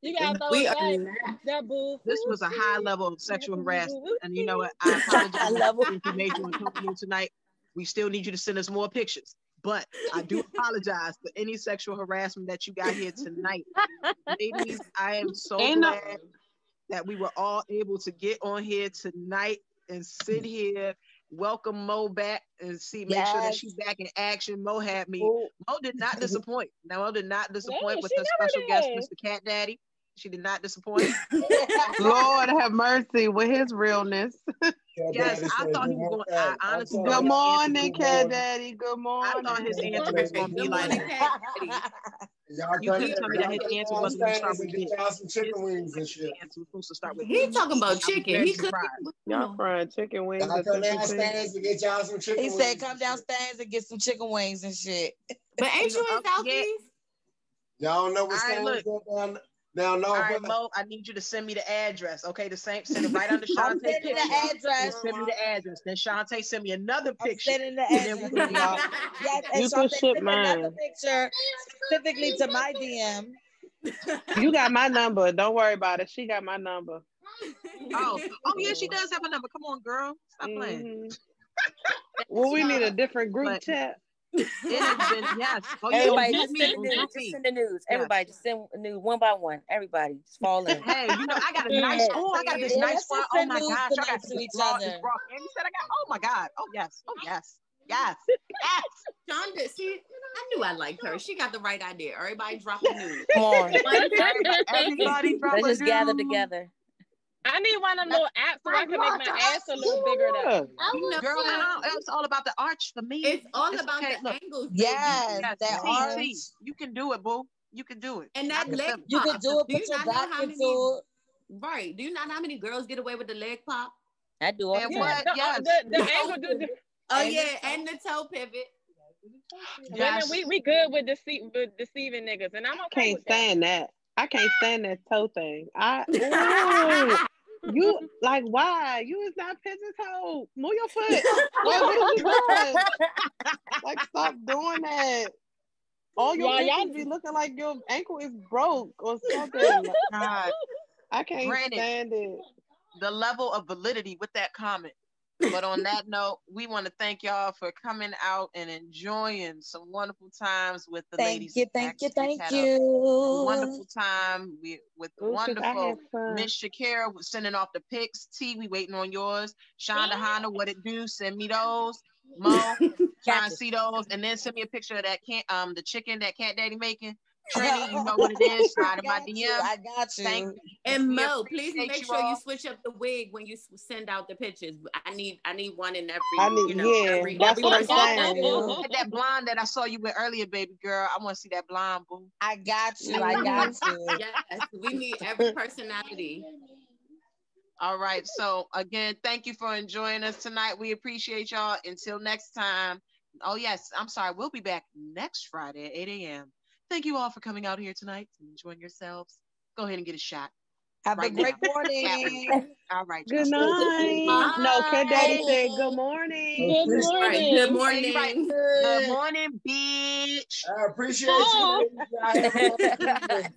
Speaker 4: You gotta throw
Speaker 5: We
Speaker 4: it
Speaker 5: are
Speaker 4: back.
Speaker 5: not.
Speaker 4: That boo.
Speaker 6: This was a high level of sexual harassment. And you know what? I apologize
Speaker 2: I
Speaker 6: for
Speaker 2: love
Speaker 6: the information we're talking about tonight. We still need you to send us more pictures. But I do apologize for any sexual harassment that you got here tonight. Ladies, I am so
Speaker 1: Ain't no-
Speaker 6: glad that we were all able to get on here tonight and sit here. Welcome Moe back and make sure that
Speaker 2: Yes.
Speaker 6: she's back in action. Moe had me.
Speaker 2: Ooh.
Speaker 6: Moe did not disappoint. Moe did not disappoint
Speaker 4: Yeah,
Speaker 6: with
Speaker 4: she
Speaker 6: her
Speaker 4: never
Speaker 6: special guest,
Speaker 4: did.
Speaker 6: Mr. Cat Daddy. She did not disappoint.
Speaker 1: Lord have mercy with his realness.
Speaker 6: Yes, I thought he was going. I honestly thought
Speaker 1: Good
Speaker 6: his
Speaker 1: morning,
Speaker 6: answer was
Speaker 1: Cat
Speaker 6: going-
Speaker 1: Daddy. Good
Speaker 6: I thought
Speaker 1: morning.
Speaker 6: his answer was going to be
Speaker 5: Good
Speaker 6: like,
Speaker 5: morning, Cat Daddy.
Speaker 7: Y'all
Speaker 6: you
Speaker 7: come
Speaker 6: keep telling me that his answer wasn't going to start with
Speaker 7: get
Speaker 6: dick.
Speaker 7: y'all some chicken
Speaker 6: His
Speaker 7: wings and shit.
Speaker 6: answer was supposed to start with
Speaker 5: He
Speaker 6: dick.
Speaker 5: talking about
Speaker 6: I was
Speaker 5: chicken.
Speaker 6: very
Speaker 5: He could.
Speaker 6: surprised.
Speaker 1: Y'all frying chicken wings
Speaker 7: Y'all
Speaker 1: at
Speaker 7: come
Speaker 1: 50
Speaker 7: downstairs and get y'all some chicken
Speaker 2: He
Speaker 7: wings.
Speaker 2: said, "Come downstairs and get some chicken wings and shit."
Speaker 5: But ain't you in
Speaker 6: Yeah.
Speaker 5: Southeast?
Speaker 7: Y'all know what
Speaker 6: All right,
Speaker 7: stands
Speaker 6: look.
Speaker 7: up down
Speaker 6: All right,
Speaker 7: northwest.
Speaker 6: Mo, I need you to send me the address. Okay, the same. Send it right under
Speaker 2: I'm
Speaker 6: Shantae's
Speaker 2: sending
Speaker 6: picture.
Speaker 2: the
Speaker 6: And
Speaker 2: address.
Speaker 6: send me the address. Then Shantae send me another
Speaker 2: I'm
Speaker 6: picture.
Speaker 2: sending the
Speaker 6: And then we
Speaker 2: address.
Speaker 6: can y'all.
Speaker 2: Yes, and
Speaker 1: You can
Speaker 2: Shantae
Speaker 1: ship
Speaker 2: send me another
Speaker 1: mine.
Speaker 2: picture specifically to my DM.
Speaker 1: You got my number. Don't worry about it. She got my number.
Speaker 6: Oh yeah, she does have a number. Come on, girl. Stop playing.
Speaker 1: Mhm. Well, we need a different group
Speaker 6: But-
Speaker 1: chat.
Speaker 6: It has been, yes. Oh, yeah,
Speaker 5: Everybody
Speaker 6: group
Speaker 5: just
Speaker 6: me,
Speaker 5: send the
Speaker 6: group
Speaker 5: news. Just
Speaker 6: me.
Speaker 5: send the news.
Speaker 6: Yes.
Speaker 5: Everybody just send the news one by one. Everybody just fall in.
Speaker 6: Hey, you know, I got a nice, I got this
Speaker 2: Yeah,
Speaker 6: nice
Speaker 2: let's
Speaker 6: one.
Speaker 2: just
Speaker 6: Oh
Speaker 2: send
Speaker 6: my
Speaker 2: news
Speaker 6: gosh, I
Speaker 2: tonight
Speaker 6: got
Speaker 2: to
Speaker 6: this
Speaker 2: each
Speaker 6: bra,
Speaker 2: other.
Speaker 6: this bra. And you said I got, oh my God. Oh yes. Yes.
Speaker 9: Shonda, see, I knew I liked her. She got the right idea. Everybody drop the news.
Speaker 5: Come on.
Speaker 6: Everybody drop
Speaker 5: Let's
Speaker 6: a
Speaker 5: just gather
Speaker 6: news.
Speaker 5: together.
Speaker 4: I need one of them little apps so I can make my ass a little bigger though.
Speaker 9: You know
Speaker 6: Girl,
Speaker 9: what?
Speaker 6: it's all about the arch for me.
Speaker 9: It's all
Speaker 6: It's
Speaker 9: about
Speaker 6: okay.
Speaker 9: the
Speaker 6: Look,
Speaker 9: angles.
Speaker 2: Yes,
Speaker 6: yes,
Speaker 2: that
Speaker 6: T,
Speaker 2: arch.
Speaker 6: you can do it, boo. You can do it.
Speaker 9: And
Speaker 6: I
Speaker 9: that
Speaker 6: can
Speaker 9: leg
Speaker 6: feel it.
Speaker 2: You
Speaker 9: pop.
Speaker 2: can do it.
Speaker 9: Do
Speaker 2: Put
Speaker 9: you
Speaker 2: your
Speaker 9: not know
Speaker 2: back
Speaker 9: how many?
Speaker 2: into it.
Speaker 9: Right. Do you not know how many girls get away with the leg pop?
Speaker 5: I do all the
Speaker 6: And
Speaker 5: time.
Speaker 6: what? Yes.
Speaker 4: The angle do.
Speaker 9: Oh
Speaker 2: And
Speaker 9: yeah, and the toe pivot.
Speaker 6: Yes.
Speaker 4: Women, we good with deceiving niggas, and I'm okay
Speaker 1: Can't
Speaker 4: with that.
Speaker 1: stand that. I can't stand that toe thing. You like why? You is not pigeon toe. Move your foot. Like, what are we doing? Like, stop doing that. All your
Speaker 4: Y'all-
Speaker 1: pictures be looking like your ankle is broke or something.
Speaker 6: God,
Speaker 1: I can't
Speaker 6: Granted.
Speaker 1: stand it.
Speaker 6: the level of validity with that comment. But on that note, we want to thank y'all for coming out and enjoying some wonderful times with the
Speaker 2: Thank
Speaker 6: ladies.
Speaker 2: you, thank you,
Speaker 6: Backstage.
Speaker 2: thank
Speaker 6: Had a
Speaker 2: you.
Speaker 6: wonderful time with the
Speaker 1: Ooh, 'cause I
Speaker 6: wonderful
Speaker 1: had fun.
Speaker 6: Miss Shekira was sending off the pics. T, we waiting on yours. Shondahonda, what it do? Send me those. Mo, try and see those, and then send me a picture of that the chicken that Cat Daddy making. Trinnie, you know what it is. Slide in my DM.
Speaker 2: I got you.
Speaker 6: Thank you.
Speaker 9: And
Speaker 6: We
Speaker 9: Mo, please
Speaker 6: appreciate
Speaker 9: make
Speaker 6: you
Speaker 9: sure you
Speaker 6: all.
Speaker 9: switch up the wig when you send out the pictures. I need one in every.
Speaker 1: I need,
Speaker 9: every
Speaker 1: that's what I'm
Speaker 9: person.
Speaker 1: saying.
Speaker 6: That blonde that I saw you with earlier, baby girl. I want to see that blonde, boo.
Speaker 2: I got you. I got you.
Speaker 9: Yes, we need every personality.
Speaker 6: All right. So again, thank you for enjoying us tonight. We appreciate y'all. Until next time. Oh yes, I'm sorry. We'll be back next Friday at 8 a.m. Thank you all for coming out here tonight and enjoying yourselves. Go ahead and get a shot.
Speaker 2: Have
Speaker 6: Right
Speaker 2: a great
Speaker 6: now.
Speaker 2: morning.
Speaker 6: All right.
Speaker 1: Good
Speaker 6: y'all.
Speaker 1: night. No, Cat Daddy
Speaker 2: Bye.
Speaker 1: said good morning.
Speaker 4: Good
Speaker 9: All right,
Speaker 4: morning.
Speaker 9: good
Speaker 6: Oh, yeah, you're right.
Speaker 9: morning.
Speaker 6: Good morning, bitch.
Speaker 7: I appreciate you. ladies. I have a-